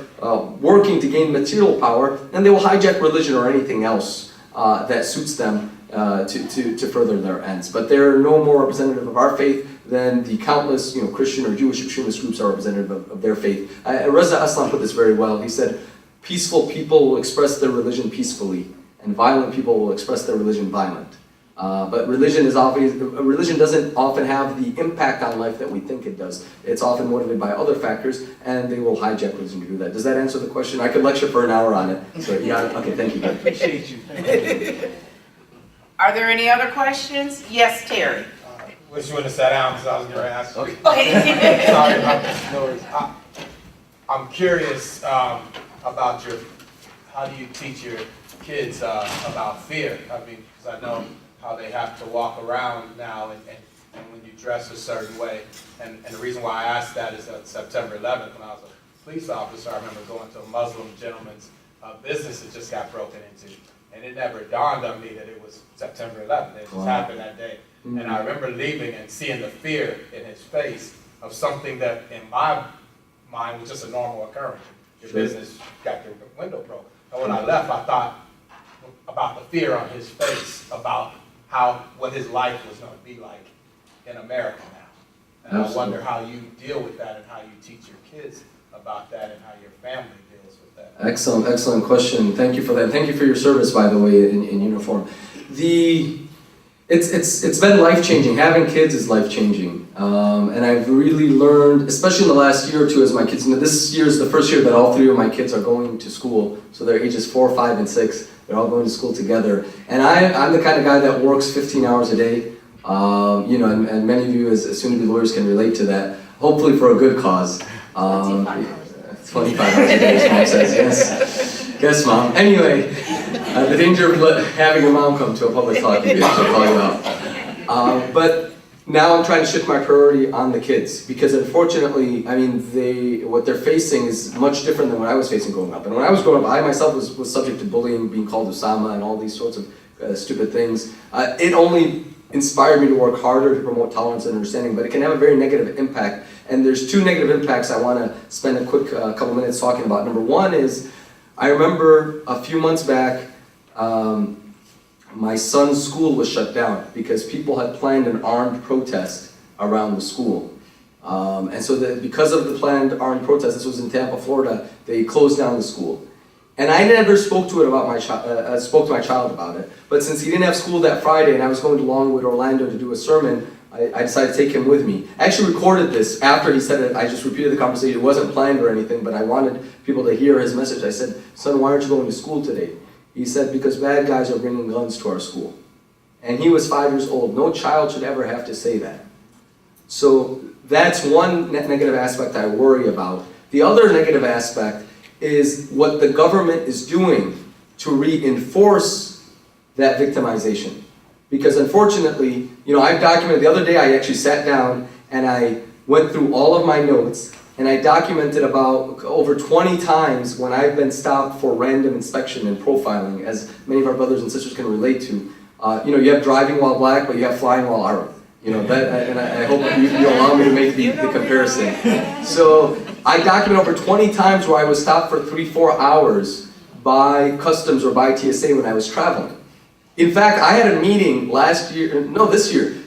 working to gain material power, and they will hijack religion or anything else that suits them to further their ends. But they're no more representative of our faith than the countless, you know, Christian or Jewish extremist groups are representative of their faith. Reza Aslan put this very well. He said, peaceful people will express their religion peacefully, and violent people will express their religion violent. But religion doesn't often have the impact on life that we think it does. It's often motivated by other factors, and they will hijack religion to do that. Does that answer the question? I could lecture for an hour on it. So yeah, okay, thank you. I appreciate you. Thank you. Are there any other questions? Yes, Terry. Wish you wouldn't have sat down because I was going to ask you. Okay. Sorry about this noise. I'm curious about how do you teach your kids about fear? I mean, because I know how they have to walk around now and when you dress a certain way. And the reason why I asked that is that September 11th, when I was a police officer, I remember going to a Muslim gentleman's business that just got broken into. And it never dawned on me that it was September 11th. It just happened that day. Mm-hmm. And I remember leaving and seeing the fear in his face of something that in my mind was just a normal occurrence. Your business got your window broke. And when I left, I thought about the fear on his face, about what his life was going to be like in America now. And I wonder how you deal with that and how you teach your kids about that and how your family deals with that. Excellent question. Thank you for that. Thank you for your service, by the way, in uniform. It's been life-changing. Having kids is life-changing. And I've really learned, especially in the last year or two as my kids, this year is the first year that all three of my kids are going to school. So they're ages 4, 5, and 6. They're all going to school together. And I'm the kind of guy that works 15 hours a day. You know, and many of you as soon-to-be lawyers can relate to that, hopefully for a good cause. 25 hours a day, as Mom says, yes. Yes, Mom. Anyway, the danger of having your mom come to a public talk, she'll call you out. But now I'm trying to shift my priority on the kids, because unfortunately, I mean, what they're facing is much different than what I was facing growing up. And when I was growing up, I myself was subject to bullying, being called Osama, and all these sorts of stupid things. It only inspired me to work harder to promote tolerance and understanding, but it can have a very negative impact. And there's 2 negative impacts I want to spend a quick couple minutes talking about. Number one is, I remember a few months back, my son's school was shut down because people had planned an armed protest around the school. And so because of the planned armed protest, this was in Tampa, Florida, they closed down the school. And I never spoke to my child about it. But since he didn't have school that Friday and I was going to Longwood, Orlando to do a sermon, I decided to take him with me. I actually recorded this after he said it. I just repeated the conversation. It wasn't planned or anything, but I wanted people to hear his message. I said, "Son, why aren't you going to school today?" He said, "Because bad guys are bringing guns to our school." And he was 5 years old. No child should ever have to say that. So that's one negative aspect I worry about. The other negative aspect is what the government is doing to reinforce that victimization. Because unfortunately, you know, I've documented, the other day I actually sat down and I went through all of my notes, and I documented about over 20 times when I've been stopped for random inspection and profiling, as many of our brothers and sisters can relate to. You have driving while black, but you have flying while Arab. And I hope you allow me to make the comparison. So I documented over 20 times where I was stopped for 3-4 hours by customs or by TSA when I was traveling. In fact, I had a meeting this year,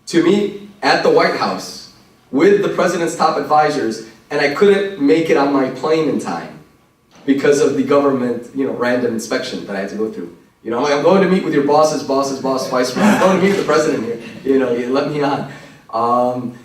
to meet at the White House with the president's top advisors, and I couldn't make it on my plane in time because of the government, random inspection that I had to go through. I'm going to meet with your boss's boss, vice president. I'm going to meet with the president here. You let me on.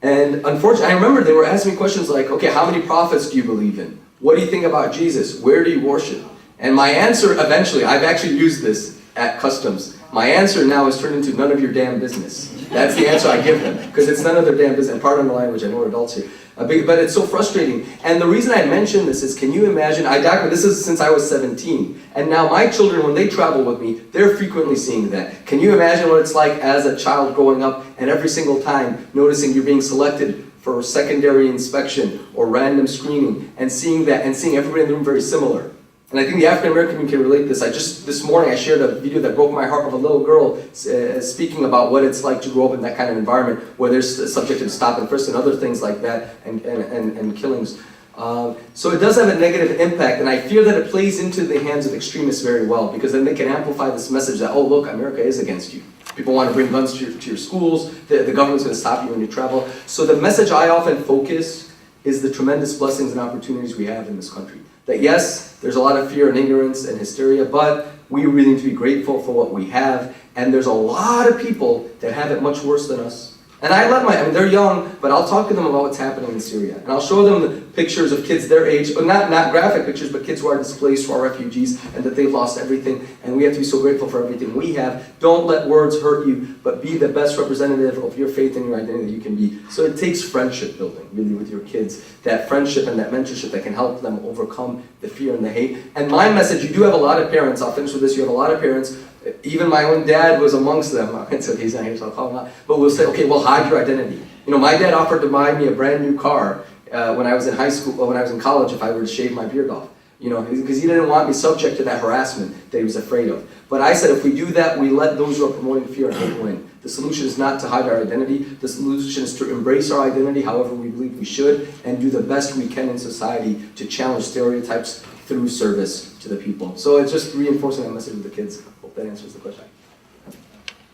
And unfortunately, I remember they were asking me questions like, okay, how many prophets do you believe in? What do you think about Jesus? Where do you worship? And my answer eventually, I've actually used this at customs. My answer now is turned into none of your damn business. That's the answer I give them, because it's none of their damn business. And pardon the language, I know we're adults here. But it's so frustrating. And the reason I mention this is, can you imagine, this is since I was 17, and now my children, when they travel with me, they're frequently seeing that. Can you imagine what it's like as a child growing up, and every single time noticing you're being selected for secondary inspection or random screening, and seeing that, and seeing everybody in the room very similar? And I think the African American community can relate this. This morning I shared a video that broke my heart of a little girl speaking about what it's like to grow up in that kind of environment where they're subjected to stop and frisk and other things like that, and killings. So it does have a negative impact, and I fear that it plays into the hands of extremists very well, because then they can amplify this message that, oh look, America is against you. People want to bring guns to your schools, the government's going to stop you when you travel. So the message I often focus is the tremendous blessings and opportunities we have in this country. That yes, there's a lot of fear and ignorance and hysteria, but we really need to be grateful for what we have. And there's a lot of people that have it much worse than us. And they're young, but I'll talk to them about what's happening in Syria. And I'll show them the pictures of kids their age, but not graphic pictures, but kids who are displaced, who are refugees, and that they've lost everything. And we have to be so grateful for everything we have. Don't let words hurt you, but be the best representative of your faith and your identity that you can be. So it takes friendship building, really, with your kids. That friendship and that mentorship that can help them overcome the fear and the hate. And my message, you do have a lot of parents, I'll finish with this, you have a lot of parents, even my own dad was amongst them, so he's not here, so I'll call him out, but we'll say, okay, well, hide your identity. My dad offered to buy me a brand new car when I was in high school, or when I was in college, if I were to shave my beard off. Because he didn't want me subject to that harassment that he was afraid of. But I said, if we do that, we let those who are promoting fear and hate win. The solution is not to hide our identity. The solution is to embrace our identity however we believe we should, and do the best we can in society to challenge stereotypes through service to the people. So it's just reinforcing that message with the kids. Hope that answers the question.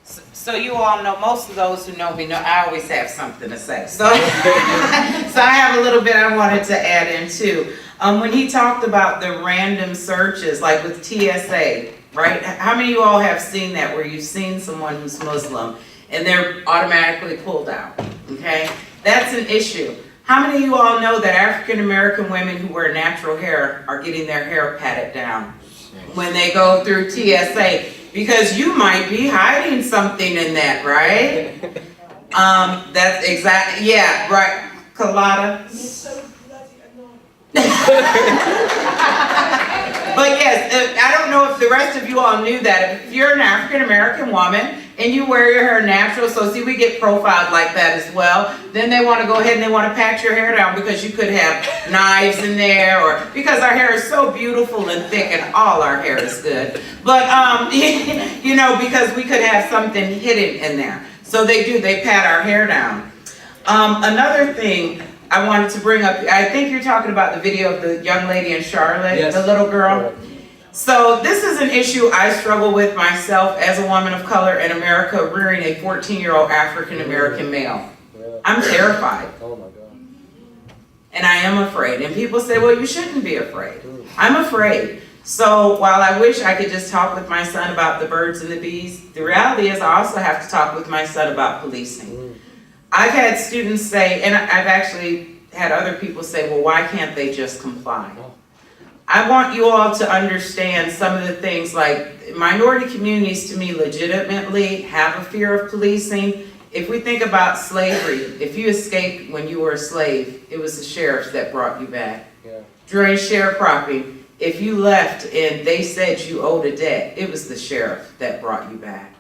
So you all know, most of those who know me know I always have something to say. So, so I have a little bit I wanted to add in too. When he talked about the random searches, like with TSA, right? How many of you all have seen that, where you've seen someone who's Muslim and they're automatically pulled out, okay? That's an issue. How many of you all know that African American women who wear natural hair are getting their hair patted down when they go through TSA? Because you might be hiding something in that, right? That's exactly, yeah, right. Kalada? But yes, I don't know if the rest of you all knew that. If you're an African American woman and you wear your hair natural, so see, we get profiled like that as well, then they want to go ahead and they want to pat your hair down because you could have knives in there, or because our hair is so beautiful and thick, and all our hair is good. But, because we could have something hidden in there. So they pat our hair down. Another thing I wanted to bring up, I think you're talking about the video of the young lady in Charlotte, yes, the little girl. So this is an issue I struggle with myself as a woman of color in America, rearing a 14-year-old African American male. I'm terrified. Oh my God. And I am afraid. And people say, well, you shouldn't be afraid. I'm afraid. So while I wish I could just talk with my son about the birds and the bees, the reality is I also have to talk with my son about policing. I've had students say, and I've actually had other people say, well, why can't they just comply? I want you all to understand some of the things, like minority communities to me legitimately have a fear of policing. If we think about slavery, if you escaped when you were a slave, it was the sheriffs that brought you back. Yeah. During sharecropping, if you left and they said you owed a debt, it was the sheriff that brought you back.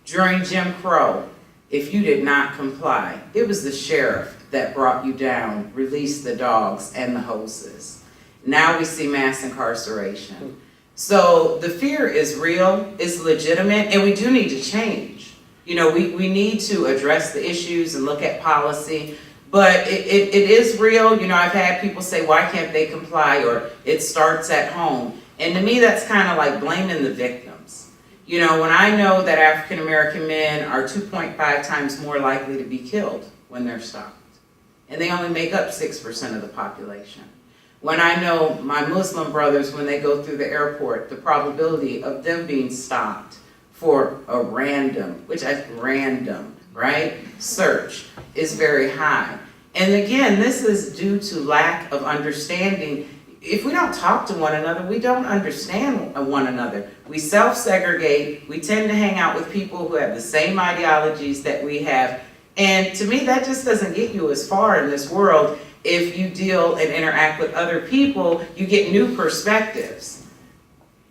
During Jim Crow, if you did not comply, it was the sheriff that brought you down, released the dogs and the hoses. Now we see mass incarceration. So the fear is real, it's legitimate, and we do need to change. You know, we need to address the issues and look at policy, but it is real. You know, I've had people say, why can't they comply, or it starts at home. And to me, that's kind of like blaming the victims. You know, when I know that African American men are 2.5 times more likely to be killed when they're stopped, and they only make up 6% of the population. When I know my Muslim brothers, when they go through the airport, the probability of them being stopped for a random, right, search is very high. And again, this is due to lack of understanding. If we don't talk to one another, we don't understand one another. We self-segregate. We tend to hang out with people who have the same ideologies that we have. And to me, that just doesn't get you as far in this world. If you deal and interact with other people, you get new perspectives.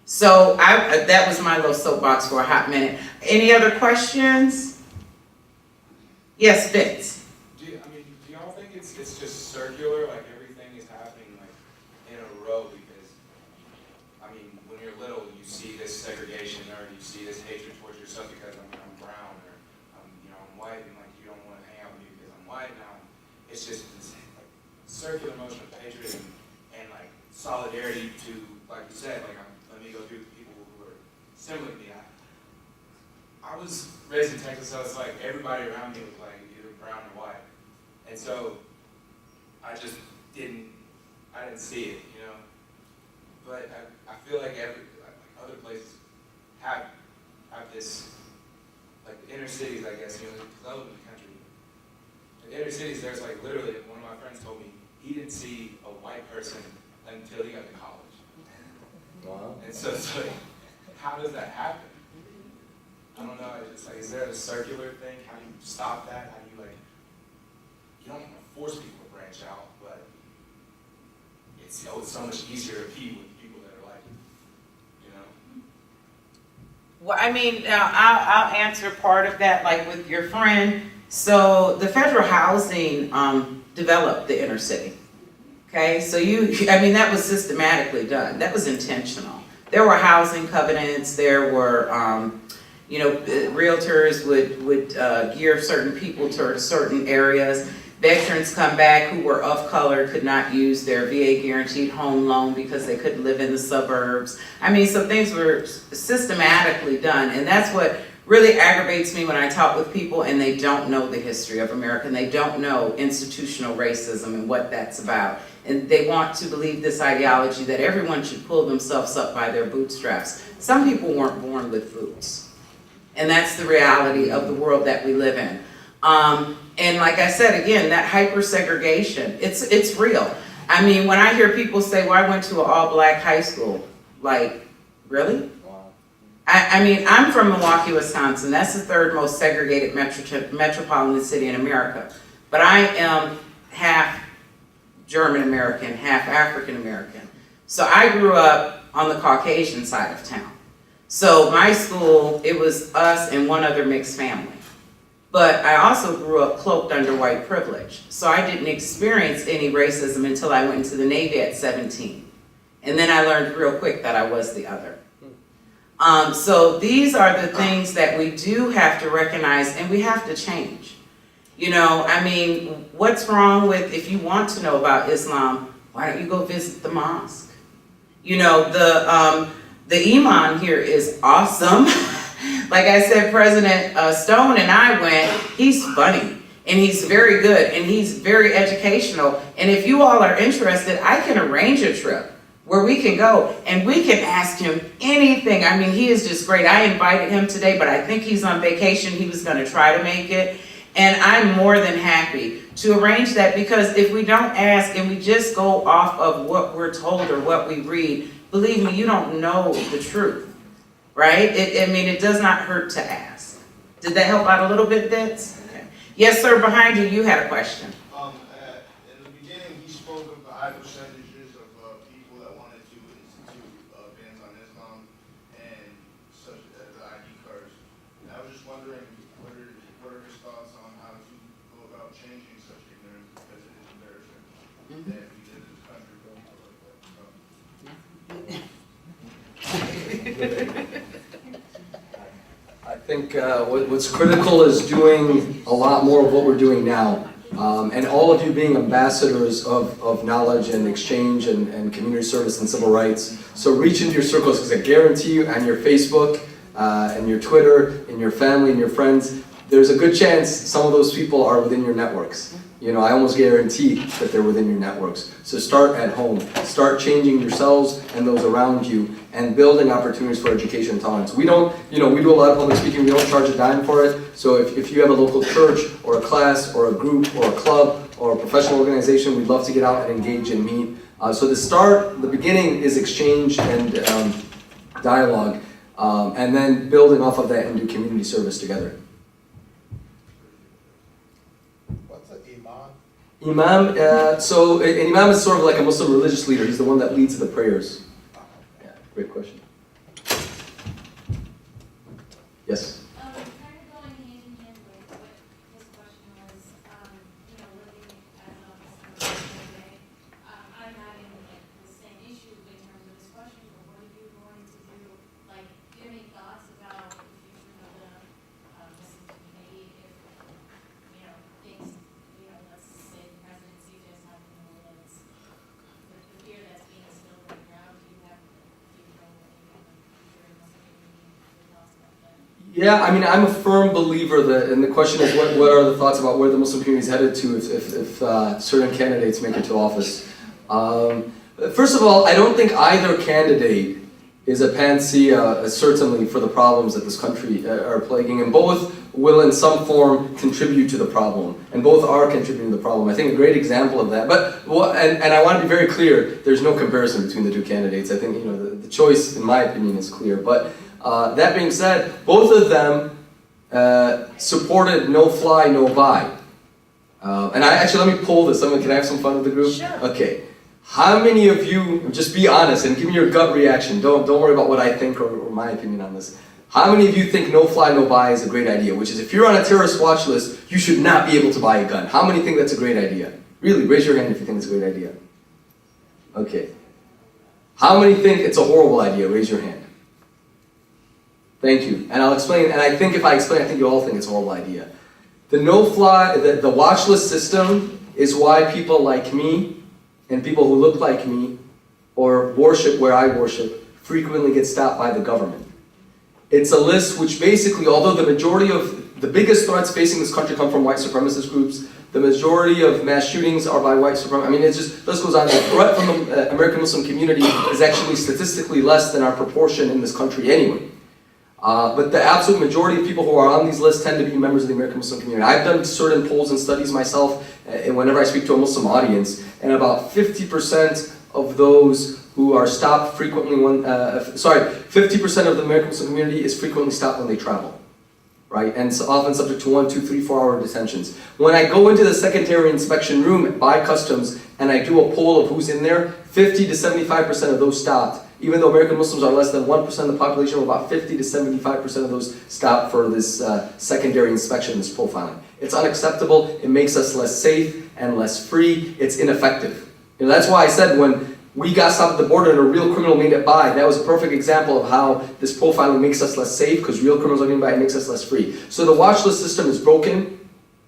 So that was my little soapbox for a hot minute. Any other questions? Yes, Vince. Do y'all think it's just circular, like everything is happening like in a row? Because I mean, when you're little, you see this segregation, or you see this hatred towards yourself because I'm brown, or I'm white, and like you don't want to hang out with me because I'm white. Now it's just this like circular motion of hatred and like solidarity to, like you said, like let me go through the people who are similar to me. I was raised in Texas, so it's like everybody around me was like either brown or white. And so I just didn't see it, you know. But I feel like other places have this, like the inner cities, I guess, because I live in the country. In the inner cities, there's like literally, one of my friends told me he didn't see a white person until he got to college. Wow. And so it's like, how does that happen? I don't know, it's like, is there a circular thing? How do you stop that? How do you you don't want to force people to branch out, but it's so much easier to be with people that are like you, you know? Well, I mean, I'll answer part of that, like with your friend. So the federal housing developed the inner city. Okay, so that was systematically done. That was intentional. There were housing covenants. There were, realtors would gear certain people to certain areas. Veterans come back who were of color could not use their VA guaranteed home loan because they couldn't live in the suburbs. I mean, so things were systematically done, and that's what really aggravates me when I talk with people and they don't know the history of America and they don't know institutional racism and what that's about. And they want to believe this ideology that everyone should pull themselves up by their bootstraps. Some people weren't born with boots. And that's the reality of the world that we live in. And like I said, again, that hyper-segregation, it's real. I mean, when I hear people say, well, I went to an all-black high school, like, really? I mean, I'm from Milwaukee, Wisconsin. That's the third most segregated metropolitan city in America. But I am half German American, half African American. So I grew up on the Caucasian side of town. So my school, it was us and one other mixed family. But I also grew up cloaked under white privilege. So I didn't experience any racism until I went into the Navy at 17. And then I learned real quick that I was the other. So these are the things that we do have to recognize and we have to change. You know, I mean, what's wrong with, if you want to know about Islam, why don't you go visit the mosque? You know, the imam here is awesome. Like I said, President Stone and I went, he's funny and he's very good and he's very educational. And if you all are interested, I can arrange a trip where we can go and we can ask him anything. I mean, he is just great. I invited him today, but I think he's on vacation. He was going to try to make it. And I'm more than happy to arrange that, because if we don't ask and we just go off of what we're told or what we read, believe me, you don't know the truth, right? It does not hurt to ask. Did that help out a little bit, Vince? Okay. Yes, sir, behind you, you had a question. In the beginning, he spoke of the high percentages of people that wanted to institute bans on Islam and such as the ID cards. And I was just wondering, what are his thoughts I think what's critical is doing a lot more of what we're doing now. And all of you being ambassadors of knowledge and exchange and community service and civil rights. So reach into your circles, because I guarantee you on your Facebook, and your Twitter, and your family and your friends, there's a good chance some of those people are within your networks. You know, I almost guarantee that they're within your networks. So start at home. Start changing yourselves and those around you, and building opportunities for education and tolerance. We don't, you know, we do a lot of public speaking. We don't charge a dime for it. So if you have a local church or a class or a group or a club or a professional organization, we'd love to get out and engage and meet. So the beginning is exchange and dialogue, and then building off of that and do community service together. Imam, so an imam is sort of like a Muslim religious leader. He's the one that leads the prayers. Yeah, great question. Yes? Kind of going hand in hand with what his question was, you know, living as a Muslim today, I'm having like the same issue in terms of this question, but what are you going to do? Like, do you have any thoughts about the future of the Muslim community if, you know, things, you know, let's say the presidency just happened in the with the fear that's being instilled right now, do you know what you have the future of the Muslim community, your thoughts about that? Yeah, I mean, I'm a firm believer that, and the question is, what are the thoughts about where the Muslim community is headed to if certain candidates make it to office? First of all, I don't think either candidate is a panacea, certainly, for the problems that this country are plaguing, and both will in some form contribute to the problem, and both are contributing to the problem. I think a great example of that, and I want to be very clear, there's no comparison between the two candidates. I think, you know, the choice, in my opinion, is clear, but that being said, both of them supported no fly, no buy. And let me poll this. Can I have some fun with the group? Sure. Okay. How many of you, just be honest and give me your gut reaction. Don't worry about what I think or my opinion on this. How many of you think no fly, no buy is a great idea? Which is, if you're on a terrorist watch list, you should not be able to buy a gun. How many think that's a great idea? Really, raise your hand if you think it's a great idea. Okay. How many think it's a horrible idea? Raise your hand. Thank you. And I'll explain, and I think if I explain, I think you all think it's a horrible idea. The no-fly, the watch list system is why people like me and people who look like me or worship where I worship frequently get stopped by the government. It's a list which basically, although the majority of the biggest threats facing this country come from white supremacist groups, the majority of mass shootings are by white supremacists. I mean, it's just, this goes on. The threat from the American Muslim community is actually statistically less than our proportion in this country anyway. But the absolute majority of people who are on these lists tend to be members of the American Muslim community. I've done certain polls and studies myself, and whenever I speak to a Muslim audience, and about 50% of those who are stopped frequently 50% of the American Muslim community is frequently stopped when they travel, right? And so often subject to 1, 2, 3, 4 hour detentions. When I go into the secondary inspection room by customs and I do a poll of who's in there, 50 to 75% of those stopped. Even though American Muslims are less than 1% of the population, about 50 to 75% of those stop for this secondary inspection, this profiling. It's unacceptable. It makes us less safe and less free. It's ineffective. And that's why I said when we got stopped at the border and a real criminal made it by, that was a perfect example of how this profiling makes us less safe, because real criminals are getting by, it makes us less free. So the watch list system is broken.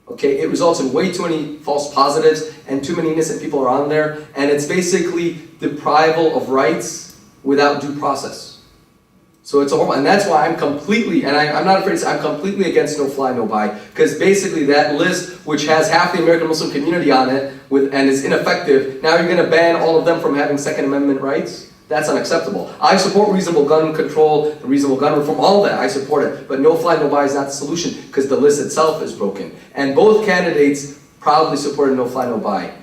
Okay, it results in way too many false positives and too many innocent people are on there, and it's basically deprival of rights without due process. So it's a horrible, and that's why I'm completely, and I'm not afraid to say, I'm completely against no fly, no buy, because basically that list, which has half the American Muslim community on it, and is ineffective, now you're going to ban all of them from having Second Amendment rights? That's unacceptable. I support reasonable gun control, reasonable gun reform, all that, I support it, but no fly, no buy is not the solution, because the list itself is broken. And both candidates proudly supported no fly, no buy.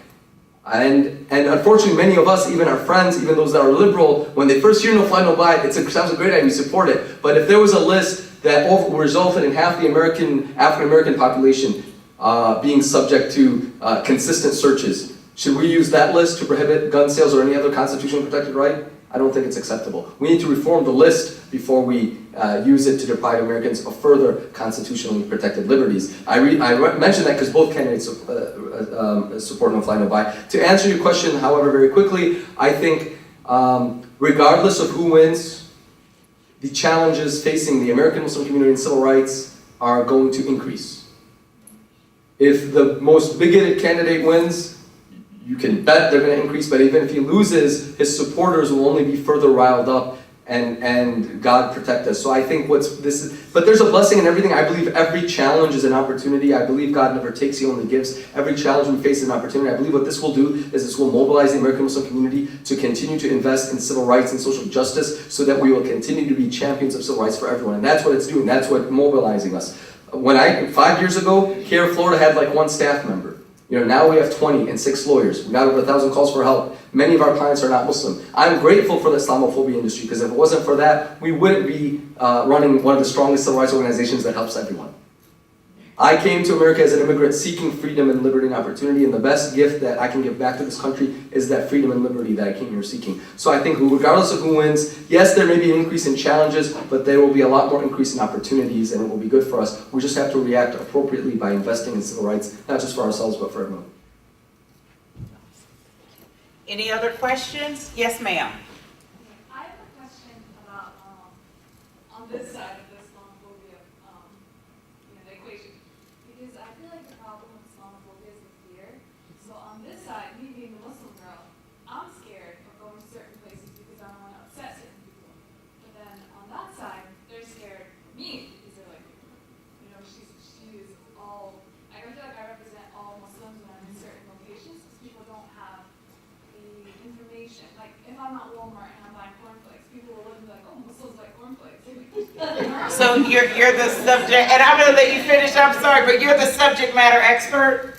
And unfortunately, many of us, even our friends, even those that are liberal, when they first hear no fly, no buy, it sounds a great idea, we support it. But if there was a list that resulted in half the African-American population being subject to consistent searches, should we use that list to prohibit gun sales or any other constitutionally protected right? I don't think it's acceptable. We need to reform the list before we use it to deprive Americans of further constitutionally protected liberties. I mentioned that because both candidates support no fly, no buy. To answer your question, however, very quickly, I think regardless of who wins, the challenges facing the American Muslim community in civil rights are going to increase. If the most bigoted candidate wins, you can bet they're going to increase, but even if he loses, his supporters will only be further riled up, and God protect us. So I think but there's a blessing in everything. I believe every challenge is an opportunity. I believe God never takes, He only gives. Every challenge we face is an opportunity. I believe what this will do is this will mobilize the American Muslim community to continue to invest in civil rights and social justice so that we will continue to be champions of civil rights for everyone. And that's what it's doing. That's what mobilizing us. 5 years ago, here Florida had like 1 staff member. Now we have 20 and 6 lawyers. We got over 1,000 calls for help. Many of our clients are not Muslim. I'm grateful for the Islamophobia industry, because if it wasn't for that, we wouldn't be running one of the strongest civil rights organizations that helps everyone. I came to America as an immigrant seeking freedom and liberty and opportunity, and the best gift that I can give back to this country is that freedom and liberty that I came here seeking. So I think regardless of who wins, yes, there may be an increase in challenges, but there will be a lot more increase in opportunities, and it will be good for us. We just have to react appropriately by investing in civil rights, not just for ourselves, but for everyone. Any other questions? Yes, ma'am. I have a question about, on this side of the Islamophobia, the equation. Because I feel like the problem with Islamophobia is the fear. So on this side, me being the Muslim girl, I'm scared of going to certain places because I don't want to upset certain people. But then on that side, they're scared of me because they're like, she's all, I feel like I represent all Muslims when I'm in certain locations because people don't have the information. Like, if I'm at Walmart and I'm buying cornflakes, people will look and be like, oh, Muslims like cornflakes. So you're the subject, and I'm gonna let you finish, I'm sorry, but you're the subject matter expert?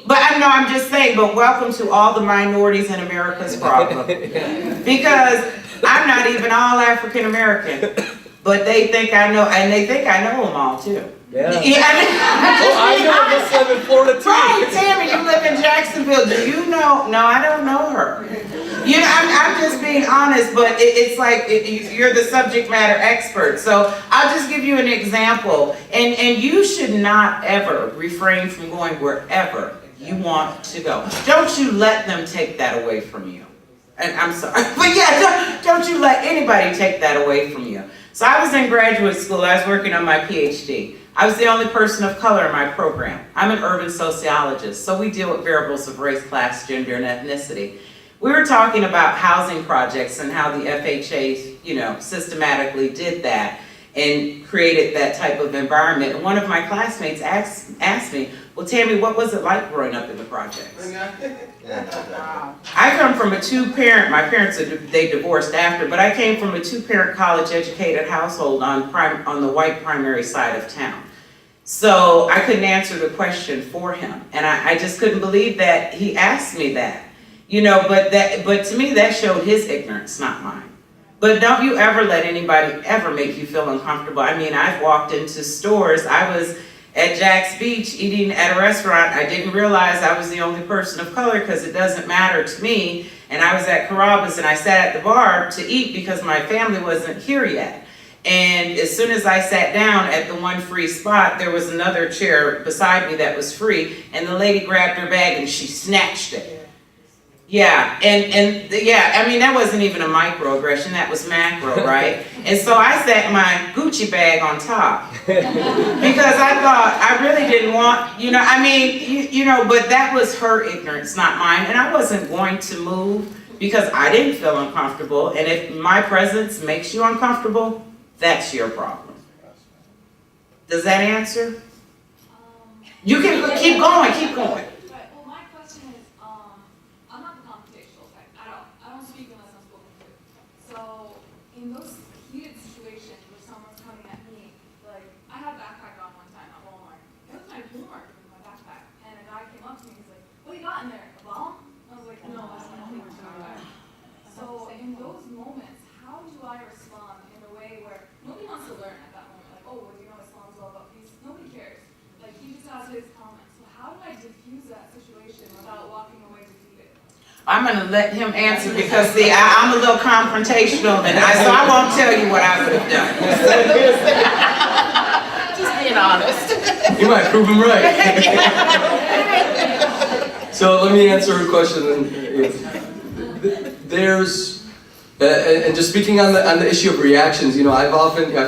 But I'm just saying, but welcome to all the minorities in America's problem. Because I'm not even all African American, but they think I know, and they think I know them all too. Yeah. I know a Muslim in Florida too. Right, Tammy, you live in Jacksonville. Do you know? No, I don't know her. I'm just being honest, but it's like you're the subject matter expert. So I'll just give you an example. And you should not ever refrain from going wherever you want to go. Don't you let them take that away from you. And I'm sorry, but yeah, don't you let anybody take that away from you. So I was in graduate school. I was working on my PhD. I was the only person of color in my program. I'm an urban sociologist, so we deal with variables of race, class, gender, and ethnicity. We were talking about housing projects and how the FHA, systematically did that and created that type of environment. And one of my classmates asked me, well, Tammy, what was it like growing up in the projects? Wow. I come from a two-parent, my parents, they divorced after, but I came from a two-parent college-educated household on the white primary side of town. So I couldn't answer the question for him. And I just couldn't believe that he asked me that. But to me that showed his ignorance, not mine. But don't you ever let anybody ever make you feel uncomfortable. I mean, I've walked into stores. I was at Jack's Beach eating at a restaurant. I didn't realize I was the only person of color because it doesn't matter to me. And I was at Carrabba's and I sat at the bar to eat because my family wasn't here yet. And as soon as I sat down at the one free spot, there was another chair beside me that was free, and the lady grabbed her bag and she snatched it. Yeah, I mean, that wasn't even a microaggression, that was macro, right? And so I sat my Gucci bag on top because I thought I really didn't want, but that was her ignorance, not mine. And I wasn't going to move because I didn't feel uncomfortable. And if my presence makes you uncomfortable, that's your problem. Does that answer? You can keep going, keep going. Well, my question is, I'm not the confrontational type at all. I don't speak unless I'm spoken to. So, in those heated situations where someone's coming at me, like, I had a backpack on one time at Walmart. It was my Walmart with my backpack. And a guy came up to me and he's like, what do you got in there, a bomb? I was like, no, that's not my backpack. So, in those moments, how do I respond in a way where nobody wants to learn at that moment? Like, oh, well, Islam's all about peace. Nobody cares. Like, he just has his comments. So how do I diffuse that situation without walking away defeated? I'm going to let him answer because, see, I'm a little confrontational, and so I won't tell you what I would have done. Just being honest. You might prove him right. So let me answer her question. And just speaking on the issue of reactions, you know, I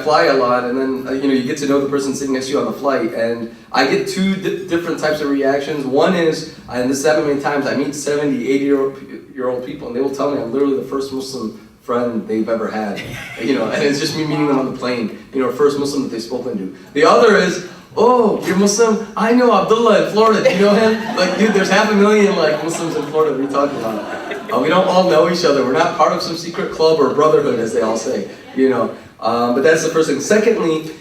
fly a lot, and then you know, you get to know the person sitting next to you on the flight, and I get two different types of reactions. One is, and this has happened many times, I meet 70, 80-year-old people, and they will tell me I'm literally the first Muslim friend they've ever had, you know, and it's just me meeting them on the plane, you know, first Muslim that they've spoken to. The other is, oh, you're Muslim? I know Abdullah in Florida, do you know him? Like, dude, there's 500,000 like Muslims in Florida, what are you talking about? We don't all know each other, we're not part of some secret club or brotherhood, as they all say, you know. But that's the first thing. Secondly,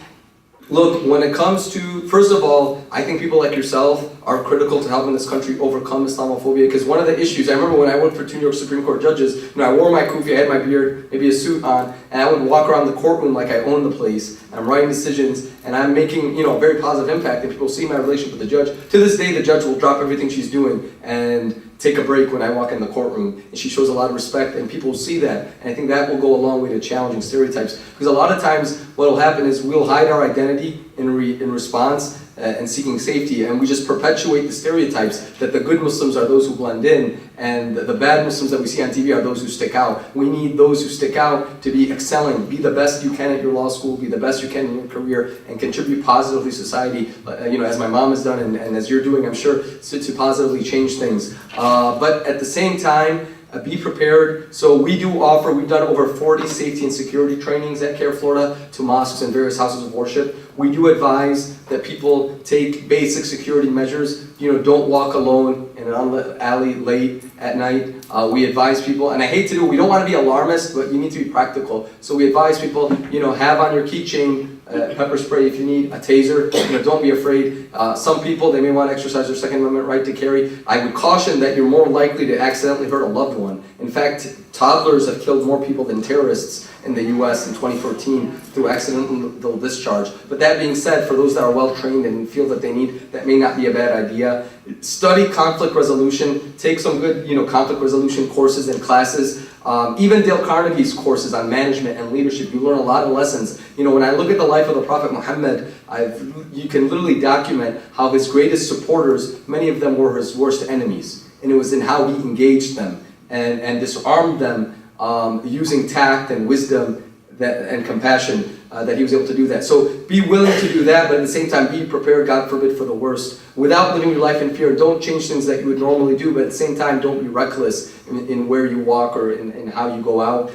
look, when it comes to, first of all, I think people like yourself are critical to helping this country overcome Islamophobia, because one of the issues, I remember when I worked for 2 New York Supreme Court judges, you know, I wore my kufi, I had my beard, maybe a suit on, and I would walk around the courtroom like I owned the place. I'm writing decisions, and I'm making, you know, a very positive impact, and people see my relationship with the judge. To this day, the judge will drop everything she's doing and take a break when I walk in the courtroom, and she shows a lot of respect, and people will see that, and I think that will go a long way to challenging stereotypes, because a lot of times what will happen is we'll hide our identity in response and seeking safety, and we just perpetuate the stereotypes that the good Muslims are those who blend in, and the bad Muslims that we see on TV are those who stick out. We need those who stick out to be excelling, be the best you can at your law school, be the best you can in your career, and contribute positively to society, you know, as my mom has done, and as you're doing, I'm sure, to positively change things. But at the same time, be prepared. So we've done over 40 safety and security trainings at CARE Florida to mosques and various houses of worship. We do advise that people take basic security measures. You know, don't walk alone in an alley late at night. We advise people, and I hate to do it, we don't want to be alarmist, but you need to be practical. So we advise people, you know, have on your keychain pepper spray if you need, a taser, you know, don't be afraid. Some people, they may want to exercise their Second Amendment right to carry. I would caution that you're more likely to accidentally hurt a loved one. In fact, toddlers have killed more people than terrorists in the US in 2014 through accidental discharge. But that being said, for those that are well trained and feel that they need, that may not be a bad idea. Study conflict resolution, take some good, you know, conflict resolution courses and classes. Even Dale Carnegie's courses on management and leadership, you learn a lot of lessons. You know, when I look at the life of the Prophet Muhammad, you can literally document how his greatest supporters, many of them were his worst enemies. And it was in how he engaged them and disarmed them using tact and wisdom and compassion that he was able to do that. So be willing to do that, but at the same time be prepared, God forbid, for the worst. Without living your life in fear, don't change things that you would normally do, but at the same time don't be reckless in where you walk or in how you go out.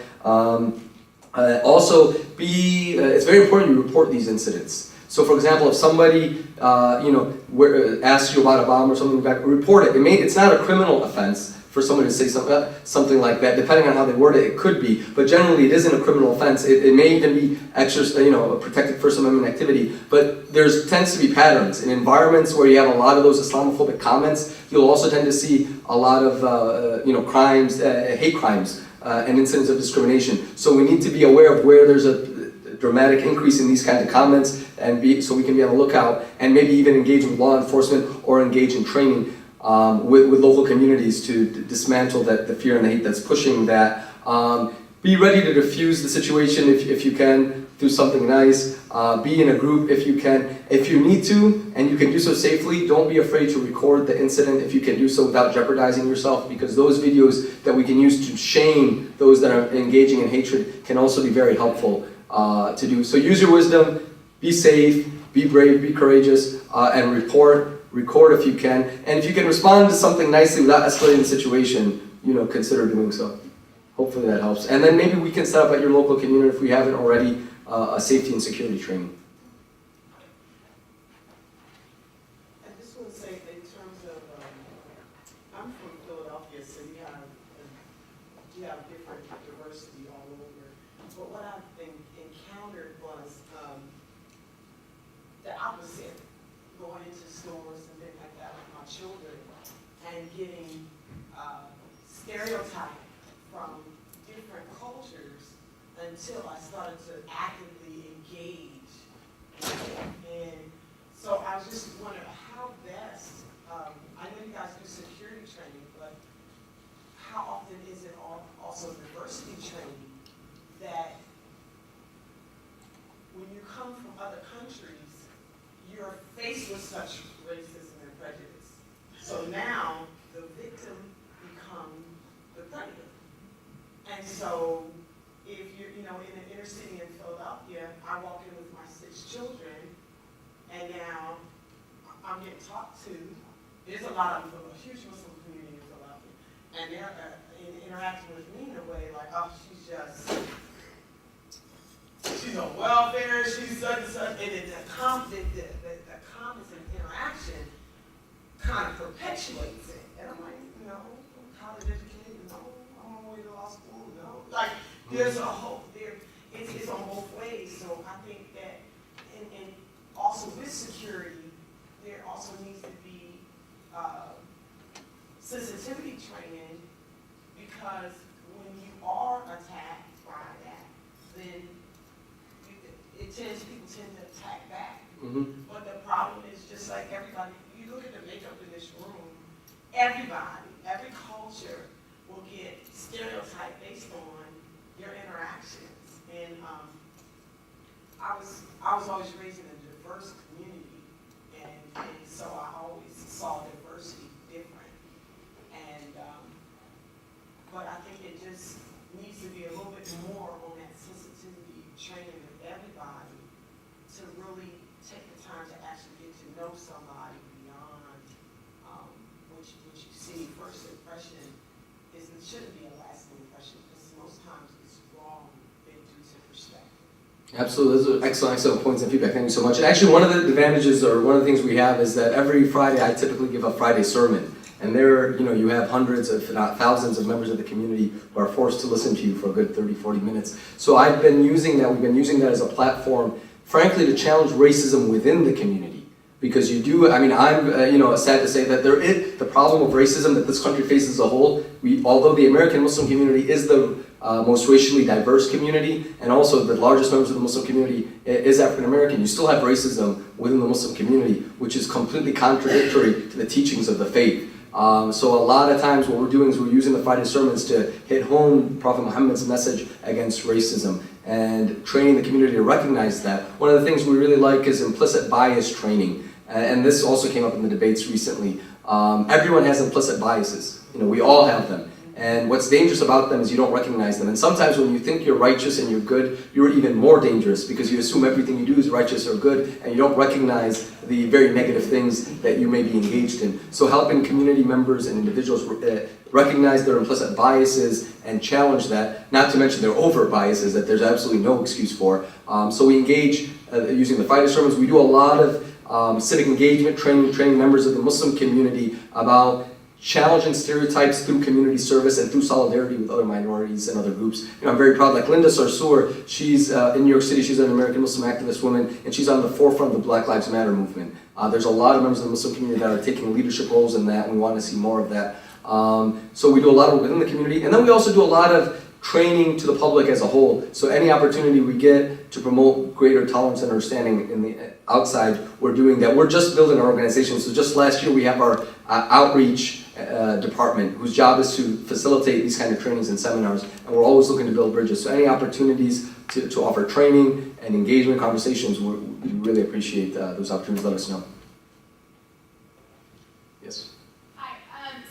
Also, it's very important you report these incidents. So for example, if somebody asks you about a bomb or something like that, report it. It's not a criminal offense for someone to say something like that. Depending on how they word it, it could be, but generally it isn't a criminal offense. It may even be a protected First Amendment activity, but there tends to be patterns. In environments where you have a lot of those Islamophobic comments, you'll also tend to see a lot of crimes, hate crimes, and incidents of discrimination. So we need to be aware of where there's a dramatic increase in these kinds of comments, so we can be on the lookout and maybe even engage with law enforcement or engage in training with local communities to dismantle the fear and the hate that's pushing that. Be ready to diffuse the situation if you can, do something nice. Be in a group if you can. If you need to, and you can do so safely, don't be afraid to record the incident if you can do so without jeopardizing yourself, because those videos that we can use to shame those that are engaging in hatred can also be very helpful to do. So use your wisdom, be safe, be brave, be courageous, and record if you can. And if you can respond to something nicely without escalating the situation, consider doing so. Hopefully that helps. And then maybe we can set up at your local community, if we haven't already, a safety and security training. I just want to say, in terms of, I'm from Philadelphia, so you have different diversity all over. But what I've encountered was the opposite, going into stores and things like that with my children, and getting stereotyped from different cultures until I started to actively engage. And so I was just wondering how best, I know you guys do security training, but how often is it also diversity training that when you come from other countries, you're faced with such racism and prejudice. So now the victim becomes the predator. And so I'm getting talked to, there's a lot of, a huge Muslim community, there's a lot of them, and they're interacting with me in a way like, oh, she's on welfare, she's such and such, and then the comments and interaction kind of perpetuates it. And I'm like, no, I'm college educated, no, I'm on my way to law school, no. Like, there's a whole, it's on both ways. So I think that, and also with security, there also needs to be sensitivity training, because when you are attacked by that, then people tend to attack back. Mm-hmm. But the problem is, just like everybody, you look at the makeup in this room, everybody, every culture will get stereotyped based on your interactions. And I was always raised in a diverse community, and so I always saw diversity different. And but I think it just needs to be a little bit more on that sensitivity training with everybody, to really take the time to actually get to know somebody beyond what you see. First impression shouldn't be a lasting impression, because most times it's wrong and due to perspective. Absolutely, those are excellent points and feedback. Thank you so much. And actually, one of the advantages, or one of the things we have, is that every Friday I typically give a Friday sermon. And there, you have hundreds, if not thousands, of members of the community who are forced to listen to you for a good 30, 40 minutes. So we've been using that as a platform, frankly, to challenge racism within the community. Because I'm sad to say that the problem of racism that this country faces as a whole, although the American Muslim community is the most racially diverse community, and also the largest members of the Muslim community is African American, you still have racism within the Muslim community, which is completely contradictory to the teachings of the faith. So a lot of times what we're doing is we're using the Friday sermons to hit home Prophet Muhammad's message against racism and training the community to recognize that. One of the things we really like is implicit bias training. And this also came up in the debates recently. Everyone has implicit biases. We all have them. And what's dangerous about them is you don't recognize them. And sometimes when you think you're righteous and you're good, you're even more dangerous, because you assume everything you do is righteous or good, and you don't recognize the very negative things that you may be engaged in. So helping community members and individuals recognize their implicit biases and challenge that, not to mention their overt biases that there's absolutely no excuse for. So we engage using the Friday sermons. We do a lot of civic engagement training members of the Muslim community about challenging stereotypes through community service and through solidarity with other minorities and other groups. I'm very proud, like Linda Sarsour, she's in New York City, she's an American Muslim activist woman, and she's on the forefront of the Black Lives Matter movement. There's a lot of members of the Muslim community that are taking leadership roles in that, and we want to see more of that. So we do a lot of within the community, and then we also do a lot of training to the public as a whole. So any opportunity we get to promote greater tolerance and understanding in the outside, we're doing that. We're just building our organization. So just last year we have our outreach department, whose job is to facilitate these kind of trainings and seminars, and we're always looking to build bridges. So any opportunities to offer training and engagement conversations, we really appreciate those opportunities. Let us know. Yes. Hi,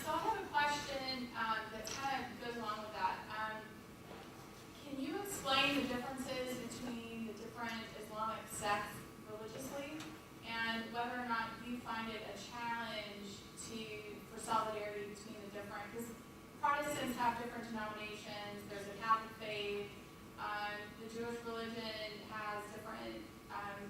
so I have a question that kind of goes along with that. Can you explain the differences between the different Islamic sects religiously, and whether or not you find it a challenge for solidarity between the different, because Protestants have different denominations, there's a Catholic faith, the Jewish religion has different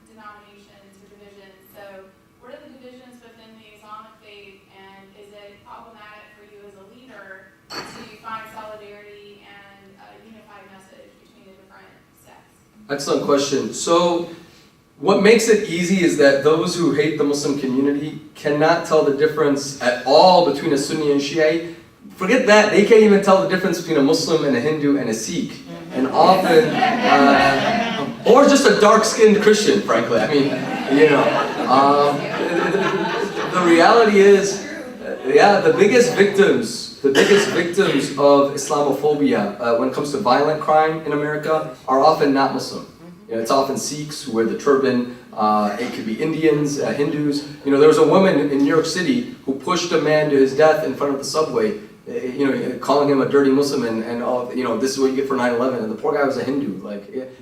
denominations or divisions. So what are the divisions within the Islamic faith, and is it problematic for you as a leader to find solidarity and a unified message between the different sects? Excellent question. So what makes it easy is that those who hate the Muslim community cannot tell the difference at all between a Sunni and Shiite. Forget that, they can't even tell the difference between a Muslim and a Hindu and a Sikh. And often, or just a dark-skinned Christian, frankly. I mean, the reality is, the biggest victims of Islamophobia when it comes to violent crime in America are often not Muslim. It's often Sikhs who wear the turban, it could be Indians, Hindus. There was a woman in New York City who pushed a man to his death in front of the subway, calling him a dirty Muslim and all, this is what you get for 9/11, and the poor guy was a Hindu.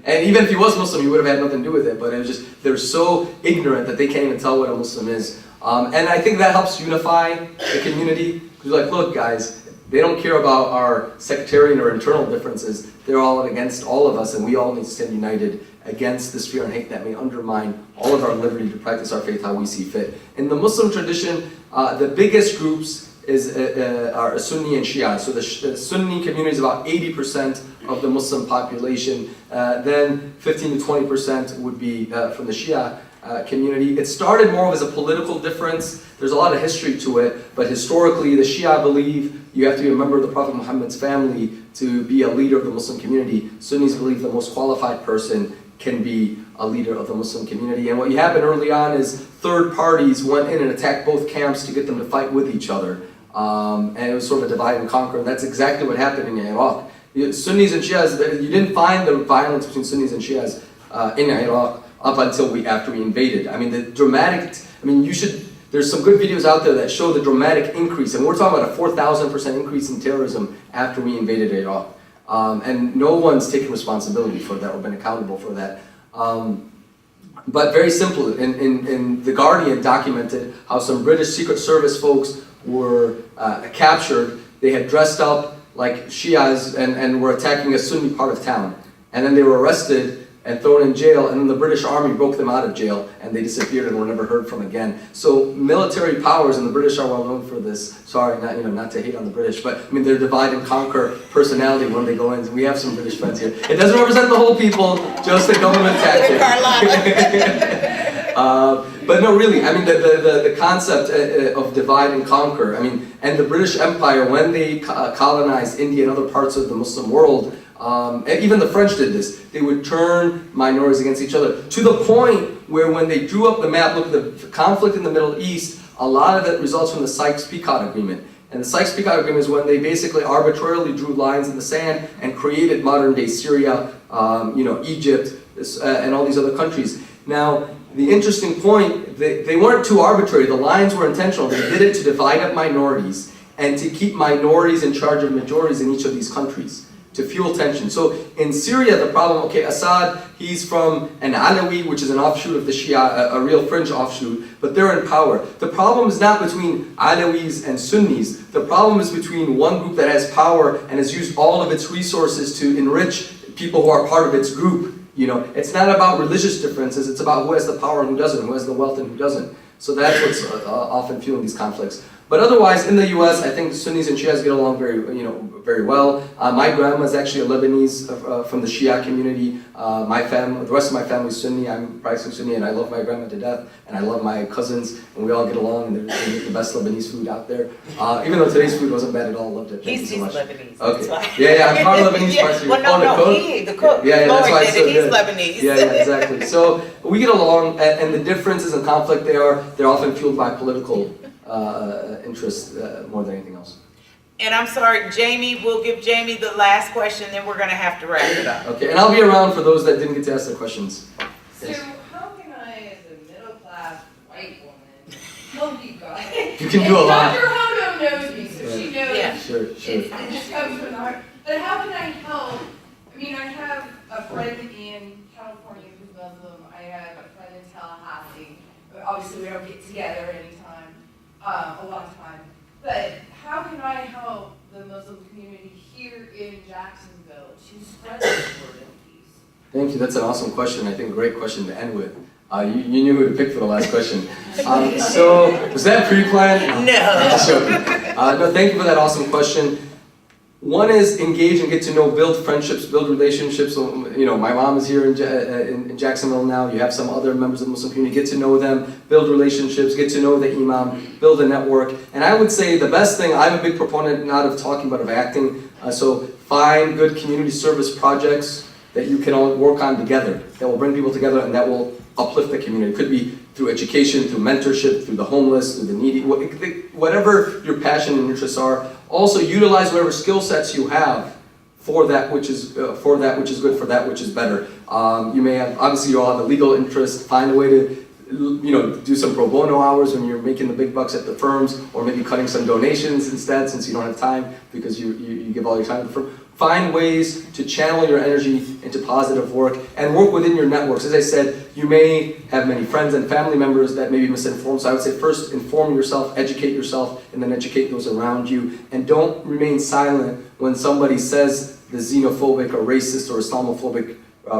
And even if he was Muslim, he would have had nothing to do with it, but it was just, they're so ignorant that they can't even tell what a Muslim is. And I think that helps unify the community. Because you're like, look guys, they don't care about our sectarian or internal differences. They're all against all of us, and we all need to stand united against this fear and hate that may undermine all of our liberty to practice our faith how we see fit. In the Muslim tradition, the biggest groups are Sunni and Shia. So the Sunni community is about 80% of the Muslim population. Then 15 to 20% would be from the Shia community. It started more as a political difference. There's a lot of history to it, but historically the Shia believe you have to be a member of the Prophet Muhammad's family to be a leader of the Muslim community. Sunnis believe the most qualified person can be a leader of the Muslim community. And what happened early on is third parties went in and attacked both camps to get them to fight with each other. And it was sort of a divide and conquer, and that's exactly what happened in Iraq. Sunnis and Shias, you didn't find the violence between Sunnis and Shias in Iraq up until after we invaded. I mean, the dramatic, there's some good videos out there that show the dramatic increase, and we're talking about a 4,000% increase in terrorism after we invaded Iraq. And no one's taken responsibility for that or been accountable for that. But very simple, in The Guardian documented how some British Secret Service folks were captured. They had dressed up like Shias and were attacking a Sunni part of town. And then they were arrested and thrown in jail, and then the British Army broke them out of jail, and they disappeared and were never heard from again. So military powers, and the British are well known for this. Sorry, not to hate on the British, but their divide and conquer personality when they go in. We have some British friends here. It doesn't represent the whole people, just the government tactic. But no, really, the concept of divide and conquer. And the British Empire, when they colonized India and other parts of the Muslim world. And even the French did this. They would turn minorities against each other to the point where when they drew up the map, look, the conflict in the Middle East, a lot of it results from the Sykes-Picot Agreement. And the Sykes-Picot Agreement is when they basically arbitrarily drew lines in the sand and created modern-day Syria, Egypt, and all these other countries. Now, the interesting point, they weren't too arbitrary. The lines were intentional. They did it to divide up minorities and to keep minorities in charge of majorities in each of these countries, to fuel tension. So in Syria, the problem, Assad, he's from an Alawi, which is an offshoot of the Shia, a real fringe offshoot, but they're in power. The problem is not between Alawis and Sunnis. The problem is between one group that has power and has used all of its resources to enrich people who are part of its group. It's not about religious differences, it's about who has the power and who doesn't, who has the wealth and who doesn't. So that's what's often fueling these conflicts. But otherwise, in the U.S., I think Sunnis and Shias get along very well. My grandma is actually a Lebanese from the Shia community. My family, the rest of my family is Sunni. I'm practicing Sunni, and I love my grandma to death, and I love my cousins, and we all get along, and they make the best Lebanese food out there. Even though today's food wasn't bad at all, loved it. Thank you so much. Lebanese. Okay. Yeah, I'm part of Lebanese. Part of the cook. Yeah, that's why it's so he's good. Lebanese. Yeah, exactly. So we get along, and the differences and conflict they're often fueled by political interest more than anything else. And I'm sorry, Jamie, we'll give Jamie the last question, then we're going to have to wrap it up. Okay, and I'll be around for those that didn't get to ask their questions. So how can I, as a middle-class white woman, help you guys? You can do a lot. Dr. Hodo knows me, so she knows Sure. it just comes from the heart. But how can I help? I have a friend in California who's Muslim. I have a friend in Tallahassee. Obviously, we don't get together anytime, a lot of time. But how can I help the Muslim community here in Jacksonville to spread the word of peace? Thank you. That's an awesome question. I think a great question to end with. You knew who to pick for the last question. So was that pre-planned? No. Just joking. No, thank you for that awesome question. One is engage and get to know, build friendships, build relationships. So, my mom is here in Jacksonville now. You have some other members of the Muslim community. Get to know them, build relationships, get to know the imam, build a network. And I would say the best thing, I'm a big proponent not of talking but of acting. So find good community service projects that you can all work on together, that will bring people together and that will uplift the community. It could be through education, through mentorship, through the homeless, through the needy, whatever your passion and interests are. Also utilize whatever skill sets you have for that which is good, for that which is better. You may have, obviously you all have a legal interest, find a way to do some pro bono hours when you're making the big bucks at the firms, or maybe cutting some donations instead since you don't have time because you give all your time to the firm. Find ways to channel your energy into positive work and work within your networks. As I said, you may have many friends and family members that may be misinformed. So I would say first inform yourself, educate yourself, and then educate those around you. And don't remain silent when somebody says the xenophobic or racist or Islamophobic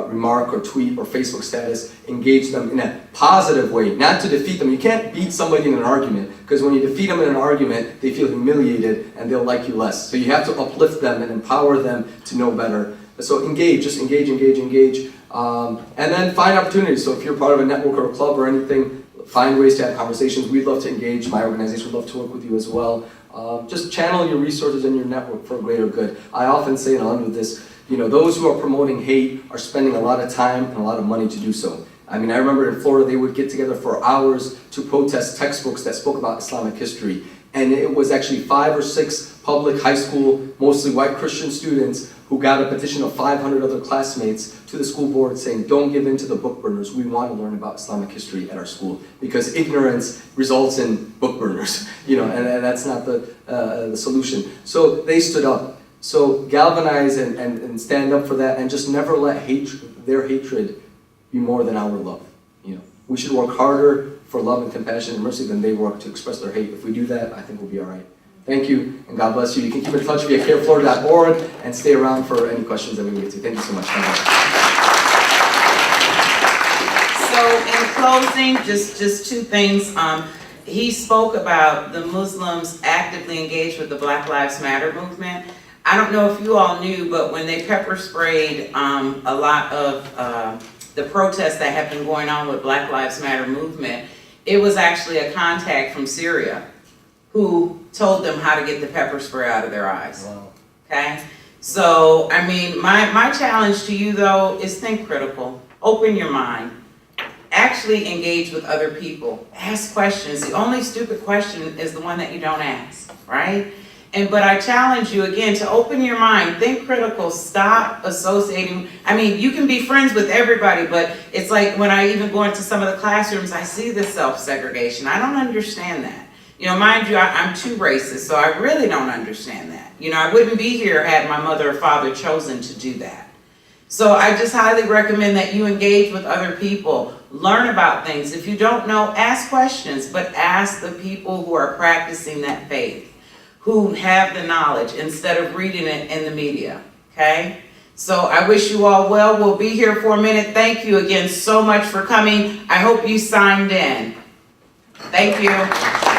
remark or tweet or Facebook status. Engage them in a positive way, not to defeat them. You can't beat somebody in an argument, because when you defeat them in an argument, they feel humiliated and they'll like you less. So you have to uplift them and empower them to know better. So engage, just engage. And then find opportunities. So if you're part of a network or a club or anything, find ways to have conversations. We'd love to engage. My organization would love to work with you as well. Just channel your resources and your network for a greater good. I often say, and I'll end with this, those who are promoting hate are spending a lot of time and a lot of money to do so. I mean, I remember in Florida, they would get together for hours to protest textbooks that spoke about Islamic history. And it was actually 5 or 6 public high school, mostly white Christian students who got a petition of 500 other classmates to the school board saying, don't give in to the book burners. We want to learn about Islamic history at our school, because ignorance results in book burners, and that's not the solution. So they stood up. So galvanize and stand up for that, and just never let their hatred be more than our love. We should work harder for love and compassion and mercy than they work to express their hate. If we do that, I think we'll be all right. Thank you, and God bless you. You can keep in touch via careflorida.org and stay around for any questions that we get to. Thank you so much. So in closing, just 2 things. He spoke about the Muslims actively engaged with the Black Lives Matter movement. I don't know if you all knew, but when they pepper sprayed a lot of the protests that have been going on with Black Lives Matter movement, it was actually a contact from Syria who told them how to get the pepper spray out of their eyes. Wow. Okay? So, I mean, my challenge to you, though, is think critical. Open your mind. Actually engage with other people. Ask questions. The only stupid question is the one that you don't ask, right? But I challenge you again to open your mind, think critical, stop associating. I mean, you can be friends with everybody, but it's like when I even go into some of the classrooms, I see the self-segregation. I don't understand that. Mind you, I'm too racist, so I really don't understand that. I wouldn't be here had my mother or father chosen to do that. So I just highly recommend that you engage with other people, learn about things. If you don't know, ask questions, but ask the people who are practicing that faith, who have the knowledge, instead of reading it in the media, okay? So I wish you all well. We'll be here for a minute. Thank you again so much for coming. I hope you signed in. Thank you.